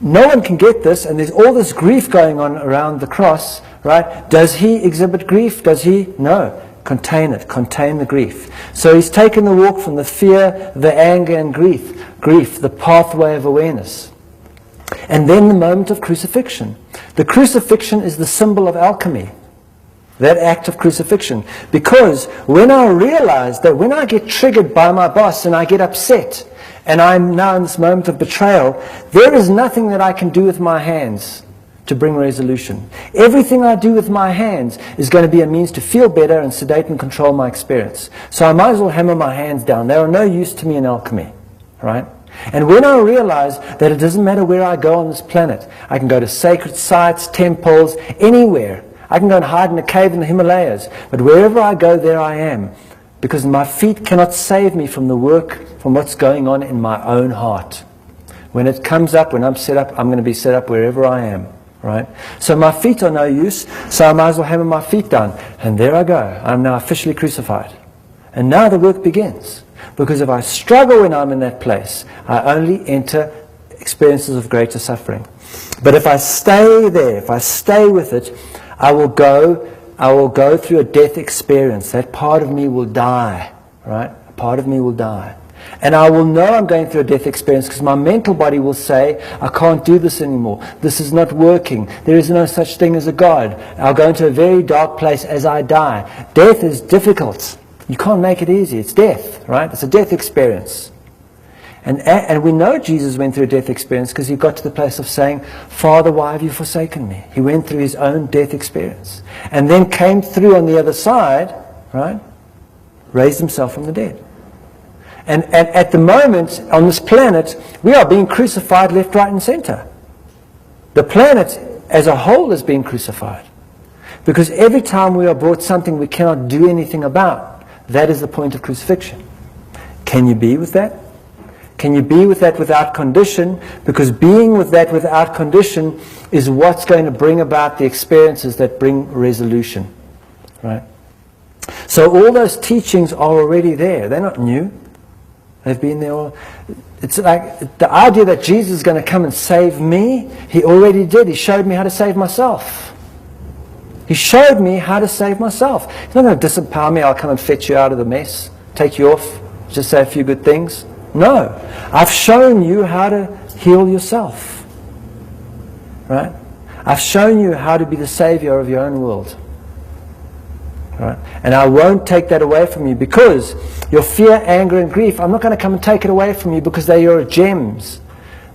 no one can get this, and there's all this grief going on around the cross, right? Does he exhibit grief? Does he? No. Contain it. Contain the grief. So he's taken the walk from the fear, the anger, and grief, the pathway of awareness. And then the moment of crucifixion. The crucifixion is the symbol of alchemy. That act of crucifixion. Because when I realize that when I get triggered by my boss and I get upset, and I'm now in this moment of betrayal, there is nothing that I can do with my hands to bring resolution. Everything I do with my hands is going to be a means to feel better and sedate and control my experience. So I might as well hammer my hands down. They are no use to me in alchemy. Right? And when I realize that it doesn't matter where I go on this planet, I can go to sacred sites, temples, anywhere. I can go and hide in a cave in the Himalayas. But wherever I go, there I am. Because my feet cannot save me from the work, from what's going on in my own heart. When it comes up, when I'm set up, I'm going to be set up wherever I am. Right? So my feet are no use, so I might as well hammer my feet down. And there I go. I'm now officially crucified. And now the work begins. Because if I struggle when I'm in that place, I only enter experiences of greater suffering. But if I stay there, if I stay with it, I will go through a death experience. That part of me will die, right? A part of me will die. And I will know I'm going through a death experience because my mental body will say, I can't do this anymore. This is not working. There is no such thing as a God. I'll go into a very dark place as I die. Death is difficult. You can't make it easy. It's death, right? It's a death experience. And we know Jesus went through a death experience because he got to the place of saying, Father, why have you forsaken me? He went through his own death experience. And then came through on the other side, right? Raised himself from the dead. And at the moment, on this planet, we are being crucified left, right, and center. The planet as a whole is being crucified. Because every time we are brought something we cannot do anything about, that is the point of crucifixion. Can you be with that? Can you be with that without condition? Because being with that without condition is what's going to bring about the experiences that bring resolution. Right? So all those teachings are already there. They're not new. They've been there all. It's like the idea that Jesus is going to come and save me, he already did. He showed me how to save myself. He showed me how to save myself. He's not going to disempower me. I'll come and fetch you out of the mess, take you off, just say a few good things. No. I've shown you how to heal yourself. Right? I've shown you how to be the savior of your own world. Right? And I won't take that away from you because your fear, anger, and grief, I'm not going to come and take it away from you because they're your gems.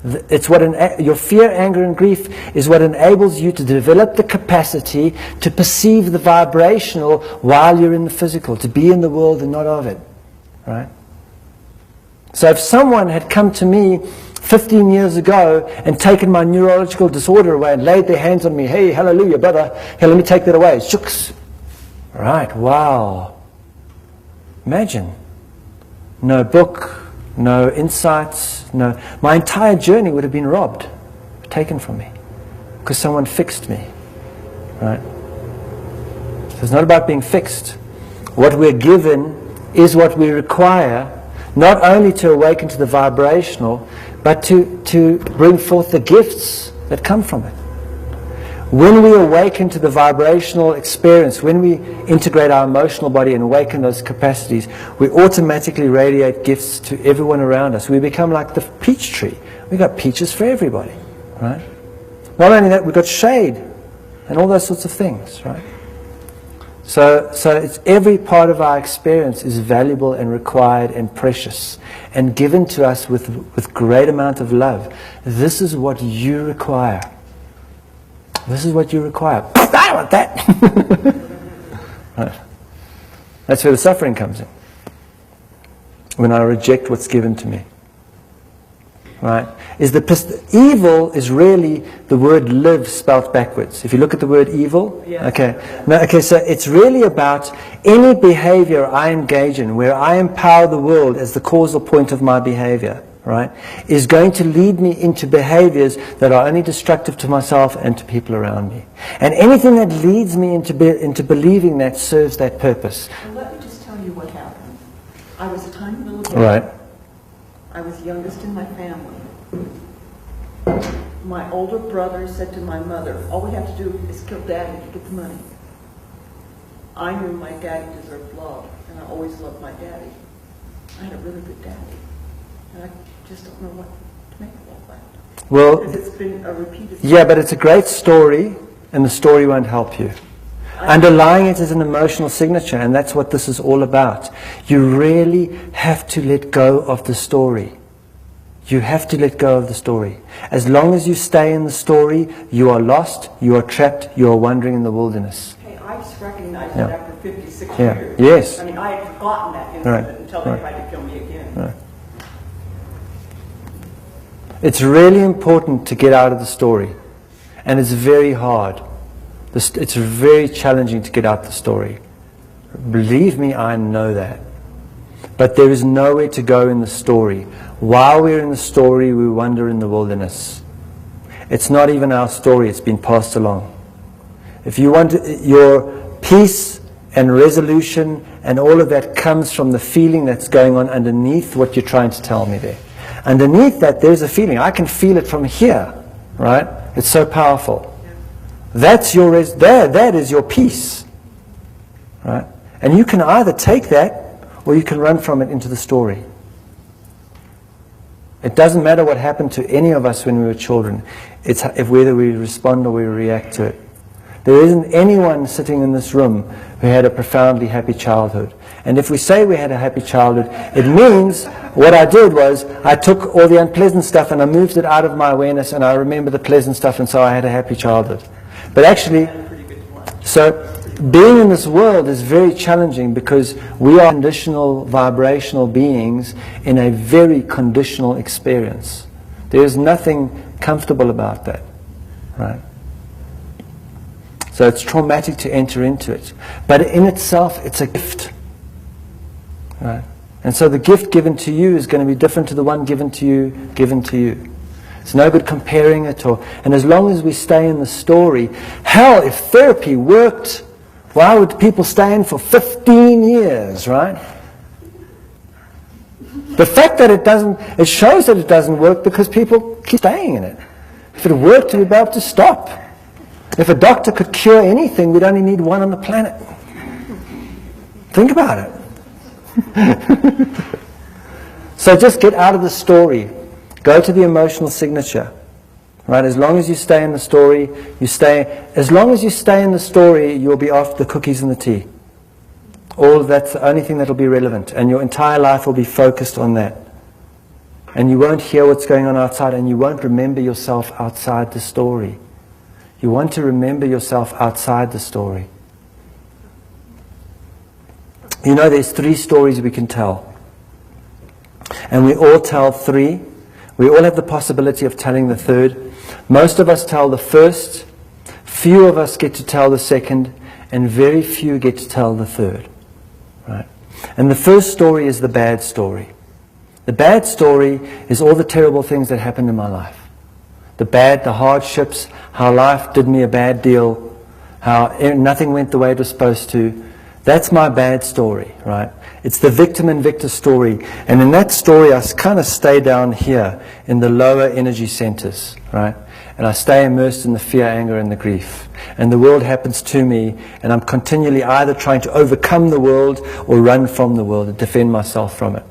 It's what your fear, anger, and grief is what enables you to develop the capacity to perceive the vibrational while you're in the physical, to be in the world and not of it. Right? So if someone had come to me 15 years ago and taken my neurological disorder away and laid their hands on me, hey, hallelujah, brother, hey, let me take that away. Shooks. Right, wow. Imagine. No book, no insights, no. My entire journey would have been robbed, taken from me, because someone fixed me. Right? So it's not about being fixed. What we're given is what we require, not only to awaken to the vibrational, but to bring forth the gifts that come from it. When we awaken to the vibrational experience, when we integrate our emotional body and awaken those capacities, we automatically radiate gifts to everyone around us. We become like the peach tree. We've got peaches for everybody, right? Not only that, we've got shade and all those sorts of things, right? So it's every part of our experience is valuable and required and precious and given to us with great amount of love. This is what you require. This is what you require. I don't want that. Right. That's where the suffering comes in. When I reject what's given to me. Right? Evil is really the word live spelt backwards. If you look at the word evil, Yes. Okay, so it's really about any behavior I engage in where I empower the world as the causal point of my behavior. Right, is going to lead me into behaviors that are only destructive to myself and to people around me. And anything that leads me into believing that serves that purpose. Well, let me just tell you what happened. I was a tiny little girl. Right. I was youngest in my family. my older brother said to my mother, all we have to do is kill Daddy to get the money. I knew my daddy deserved love, and I always loved my daddy. I had a really good daddy, and I just don't know what to make of all that. Well, Because it's been a repeated... yeah, but it's a great story, and the story won't help you. Underlying it is an emotional signature, and that's what this is all about. You really have to let go of the story. You have to let go of the story. As long as you stay in the story, you are lost, you are trapped, you are wandering in the wilderness. Hey, I just recognized Yeah. that after 56 Yeah. years. Yes. I mean, I had forgotten that incident Right. until they tried to kill me again. Right. It's really important to get out of the story, and it's very hard. It's very challenging to get out the story. Believe me, I know that. But there is nowhere to go in the story. While we're in the story, we wander in the wilderness. It's not even our story, it's been passed along. If you want your peace and resolution and all of that comes from the feeling that's going on underneath what you're trying to tell me there. Underneath that, there's a feeling. I can feel it from here, right? It's so powerful. That's your that is your peace, right? And you can either take that or you can run from it into the story. It doesn't matter what happened to any of us when we were children. It's whether we respond or we react to it. There isn't anyone sitting in this room who had a profoundly happy childhood. And if we say we had a happy childhood, it means what I did was I took all the unpleasant stuff and I moved it out of my awareness and I remember the pleasant stuff, and so I had a happy childhood. But actually, so being in this world is very challenging because we are conditional vibrational beings in a very conditional experience. There is nothing comfortable about that, right? So it's traumatic to enter into it. But in itself, it's a gift, right? And so the gift given to you is going to be different to the one given to you. It's no good comparing it, and as long as we stay in the story, hell, if therapy worked, why would people stay in for 15 years, right? The fact that it doesn't, it shows that it doesn't work because people keep staying in it. If it worked, we'd be able to stop. If a doctor could cure anything, we'd only need one on the planet. Think about it. So just get out of the story. Go to the emotional signature, right? As long as you stay in the story, as long as you stay in the story, you'll be off the cookies and the tea. That's the only thing that will be relevant, and your entire life will be focused on that. And you won't hear what's going on outside, and you won't remember yourself outside the story. You want to remember yourself outside the story. You know, there's 3 stories we can tell. And we all tell 3. We all have the possibility of telling the 3rd. Most of us tell the first, few of us get to tell the second, and very few get to tell the 3rd. Right? And the first story is the bad story. The bad story is all the terrible things that happened in my life. The hardships, how life did me a bad deal, how nothing went the way it was supposed to. That's my bad story, right? It's the victim and victor story. And in that story, I kind of stay down here in the lower energy centers, right? And I stay immersed in the fear, anger, and the grief. And the world happens to me, and I'm continually either trying to overcome the world or run from the world and defend myself from it.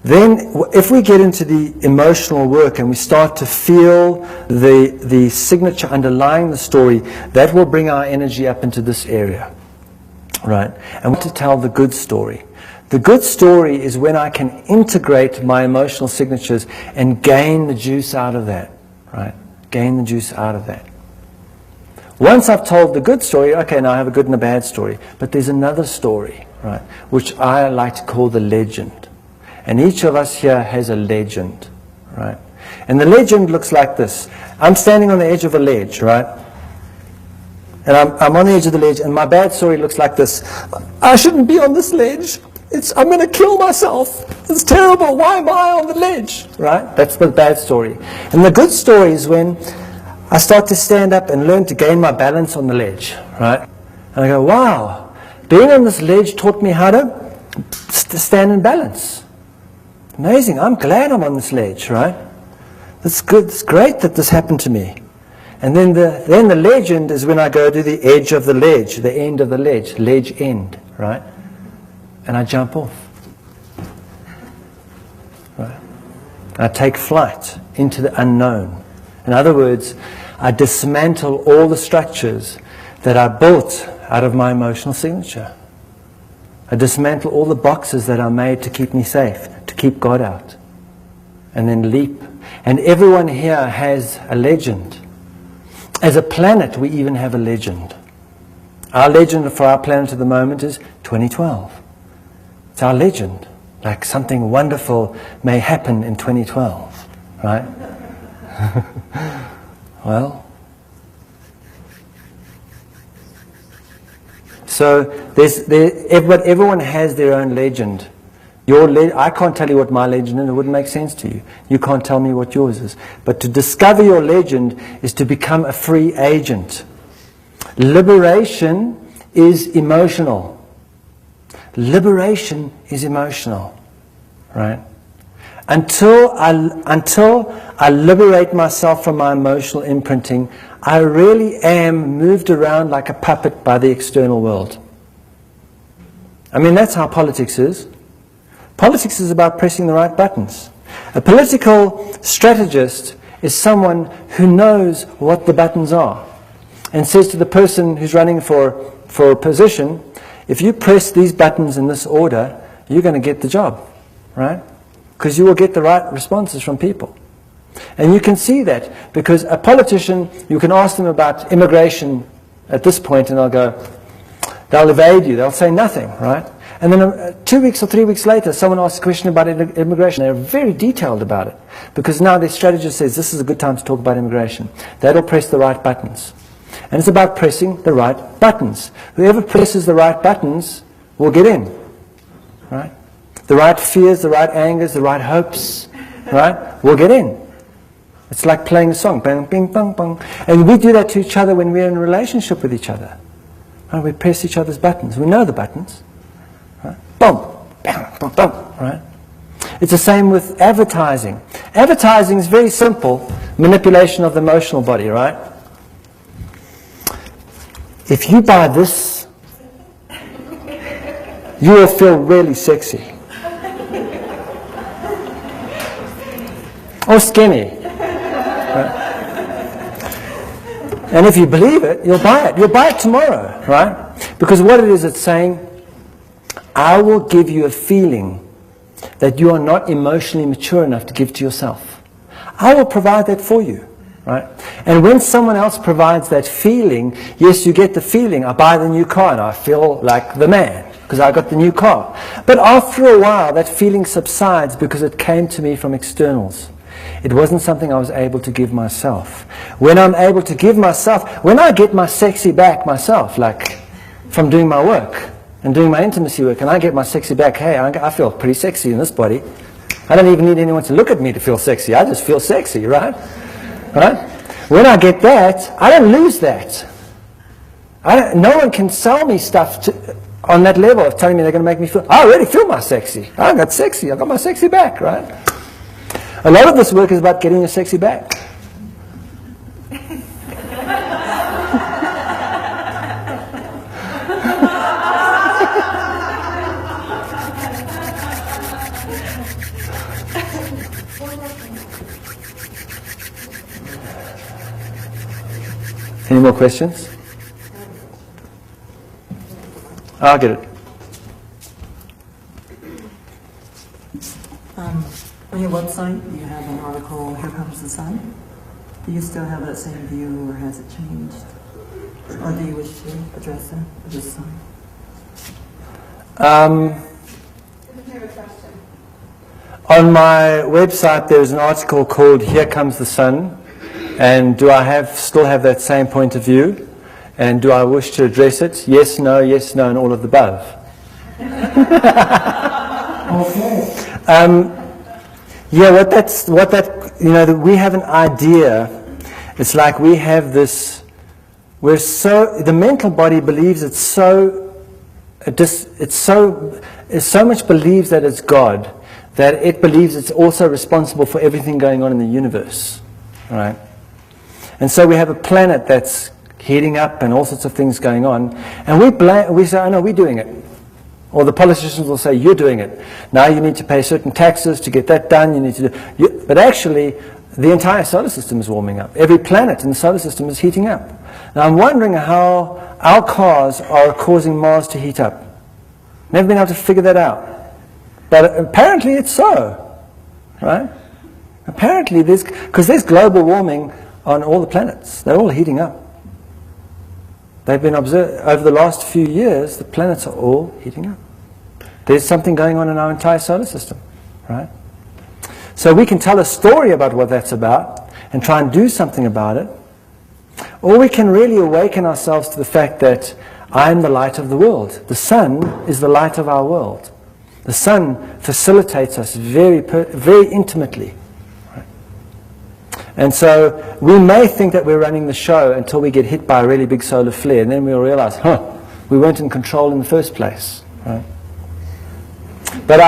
Then, if we get into the emotional work and we start to feel the signature underlying the story, that will bring our energy up into this area. Right? And we want to tell the good story. The good story is when I can integrate my emotional signatures and gain the juice out of that. Right? Gain the juice out of that. Once I've told the good story, okay, now I have a good and a bad story. But there's another story, right, which I like to call the legend. And each of us here has a legend, right? And the legend looks like this. I'm standing on the edge of a ledge, right? And I'm on the edge of the ledge, and my bad story looks like this. I shouldn't be on this ledge. I'm going to kill myself. It's terrible. Why am I on the ledge? Right? That's the bad story. And the good story is when I start to stand up and learn to gain my balance on the ledge. Right? And I go, wow, being on this ledge taught me how to stand in balance. Amazing. I'm glad I'm on this ledge. Right? It's good, it's great that this happened to me. And then the legend is when I go to the edge of the ledge, the end of the ledge end, right? And I jump off. Right? I take flight into the unknown. In other words, I dismantle all the structures that I built out of my emotional signature. I dismantle all the boxes that are made to keep me safe, to keep God out. And then leap. And everyone here has a legend. As a planet, we even have a legend. Our legend for our planet at the moment is 2012. It's our legend. Like something wonderful may happen in 2012, right? Well, so everyone has their own legend. I can't tell you what my legend is, it wouldn't make sense to you. You can't tell me what yours is. But to discover your legend is to become a free agent. Liberation is emotional. Liberation is emotional, right? Until I liberate myself from my emotional imprinting, I really am moved around like a puppet by the external world. I mean, that's how politics is. Politics is about pressing the right buttons. A political strategist is someone who knows what the buttons are and says to the person who's running for a position, if you press these buttons in this order, you're going to get the job, right? Because you will get the right responses from people. And you can see that because a politician, you can ask them about immigration at this point and they'll evade you, they'll say nothing, right? And then 2 weeks or 3 weeks later, someone asks a question about immigration. They're very detailed about it. Because now their strategist says, this is a good time to talk about immigration. That'll press the right buttons. And it's about pressing the right buttons. Whoever presses the right buttons will get in. Right? The right fears, the right angers, the right hopes, right, will get in. It's like playing a song. Bang, bing, bang, bang. And we do that to each other when we're in a relationship with each other. Right? We press each other's buttons. We know the buttons. Right? Boom, bam, boom, boom, right? It's the same with advertising. Advertising is very simple manipulation of the emotional body, right? If you buy this, you will feel really sexy. Or skinny. Right? And if you believe it, you'll buy it. You'll buy it tomorrow, right? Because what it is, it's saying, I will give you a feeling that you are not emotionally mature enough to give to yourself. I will provide that for you, right? And when someone else provides that feeling, yes, you get the feeling, I buy the new car and I feel like the man because I got the new car. But after a while, that feeling subsides because it came to me from externals. It wasn't something I was able to give myself. When I'm able to give myself, when I get my sexy back myself, like from doing my work, and doing my intimacy work, and I get my sexy back, hey, I feel pretty sexy in this body. I don't even need anyone to look at me to feel sexy. I just feel sexy, right? Right? When I get that, I don't lose that. No one can sell me stuff on that level of telling me they're going to make me feel, I already feel my sexy. I got sexy. I got my sexy back, right? A lot of this work is about getting your sexy back. Any more questions? I'll get it. On your website, you have an article, Here Comes the Sun. Do you still have that same view, or has it changed? Or do you wish to address it at this time? On my website, there's an article called Here Comes the Sun. And do I still have that same point of view? And do I wish to address it? Yes, no, and all of the above. Okay. Yeah, we have an idea. It's like we have this, the mental body believes it so much believes that it's God, that it believes it's also responsible for everything going on in the universe, right? And so we have a planet that's heating up and all sorts of things going on, and we say, oh no, we're doing it. Or the politicians will say, you're doing it. Now you need to pay certain taxes to get that done. You need to do, but actually, the entire solar system is warming up. Every planet in the solar system is heating up. Now I'm wondering how our cars are causing Mars to heat up. Never been able to figure that out. But apparently it's so, right? Apparently because there's global warming on all the planets. They're all heating up. They've been observed over the last few years, the planets are all heating up. There's something going on in our entire solar system, right? So we can tell a story about what that's about and try and do something about it, or we can really awaken ourselves to the fact that I am the light of the world. The sun is the light of our world. The sun facilitates us very intimately. And so we may think that we're running the show until we get hit by a really big solar flare, and then we'll realize, we weren't in control in the first place. Right? But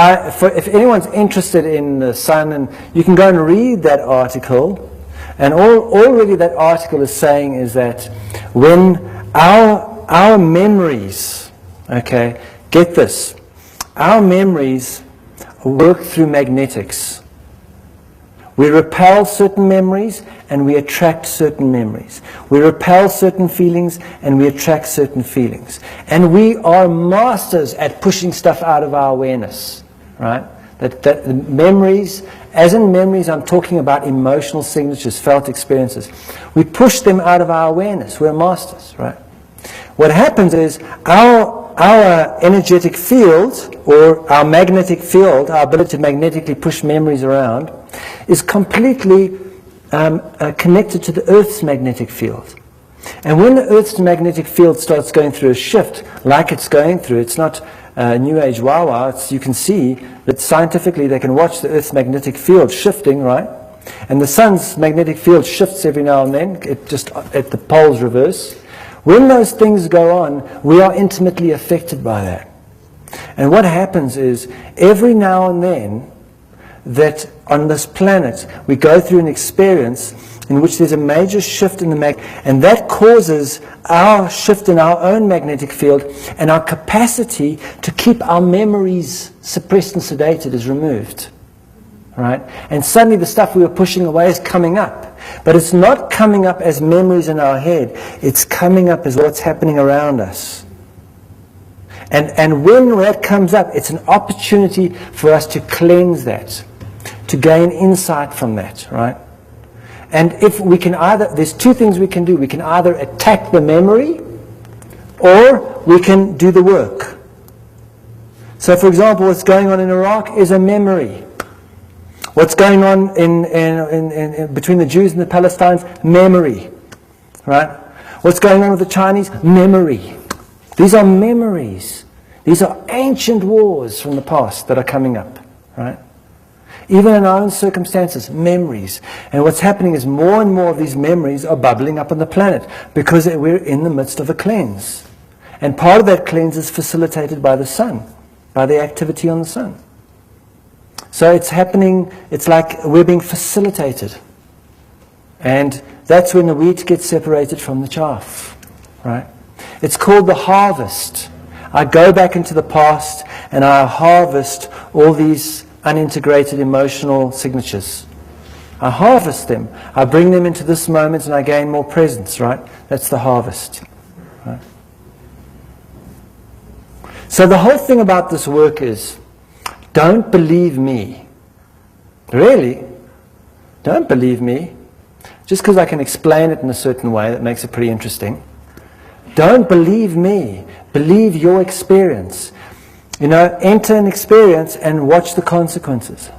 if anyone's interested in the sun, and you can go and read that article, and already that article is saying is that when our memories, okay, get this, our memories work through magnetics. We repel certain memories and we attract certain memories. We repel certain feelings and we attract certain feelings. And we are masters at pushing stuff out of our awareness, right? That memories, as in memories, I'm talking about emotional signatures, felt experiences. We push them out of our awareness. We're masters, right? What happens is our energetic field, or our magnetic field, our ability to magnetically push memories around, is completely connected to the Earth's magnetic field. And when the Earth's magnetic field starts going through a shift, like it's going through, it's not New Age wah-wah, you can see that scientifically they can watch the Earth's magnetic field shifting, right? And the sun's magnetic field shifts every now and then, it just at the poles reverse. When those things go on, we are intimately affected by that. And what happens is, every now and then, that on this planet, we go through an experience in which there's a major shift in the and that causes our shift in our own magnetic field, and our capacity to keep our memories suppressed and sedated is removed. Right? And suddenly the stuff we were pushing away is coming up. But it's not coming up as memories in our head. It's coming up as what's happening around us. And when that comes up, it's an opportunity for us to cleanse that, to gain insight from that, right? And if we can there's two things we can do. We can either attack the memory, or we can do the work. So for example, what's going on in Iraq is a memory. What's going on in between the Jews and the Palestinians? Memory. Right? What's going on with the Chinese? Memory. These are memories. These are ancient wars from the past that are coming up. Right? Even in our own circumstances, memories. And what's happening is more and more of these memories are bubbling up on the planet because we're in the midst of a cleanse. And part of that cleanse is facilitated by the sun, by the activity on the sun. So it's happening, it's like we're being facilitated. And that's when the wheat gets separated from the chaff. Right? It's called the harvest. I go back into the past and I harvest all these unintegrated emotional signatures. I harvest them. I bring them into this moment and I gain more presence, right? That's the harvest. Right? So the whole thing about this work is, don't believe me. Really? Don't believe me. Just because I can explain it in a certain way that makes it pretty interesting. Don't believe me. Believe your experience. You know, enter an experience and watch the consequences.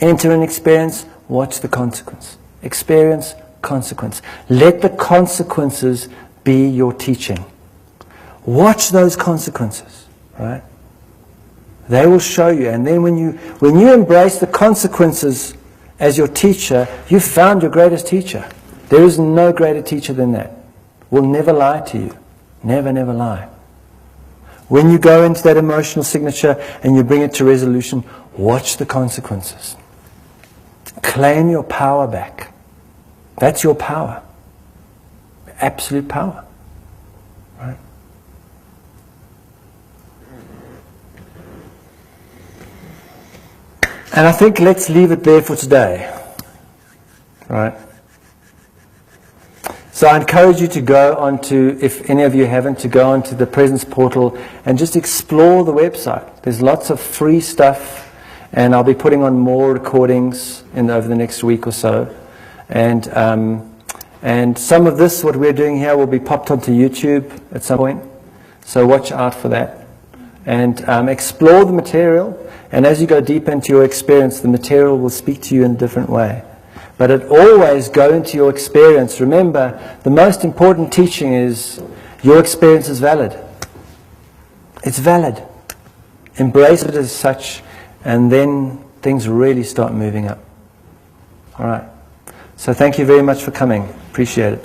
Enter an experience, watch the consequence. Experience, consequence. Let the consequences be your teaching. Watch those consequences, right? They will show you. And then when you embrace the consequences as your teacher, you've found your greatest teacher. There is no greater teacher than that. Will never lie to you. Never, never lie. When you go into that emotional signature and you bring it to resolution, watch the consequences. Claim your power back. That's your power. Absolute power. Right? And I think let's leave it there for today. Right? So I encourage you to go onto, if any of you haven't, to go onto the Presence portal and just explore the website. There's lots of free stuff, and I'll be putting on more recordings over the next week or so. And some of this, what we're doing here, will be popped onto YouTube at some point. So watch out for that. And explore the material, and as you go deeper into your experience, the material will speak to you in a different way. But it always go into your experience. Remember, the most important teaching is your experience is valid. It's valid. Embrace it as such, and then things really start moving up. All right. So thank you very much for coming. Appreciate it.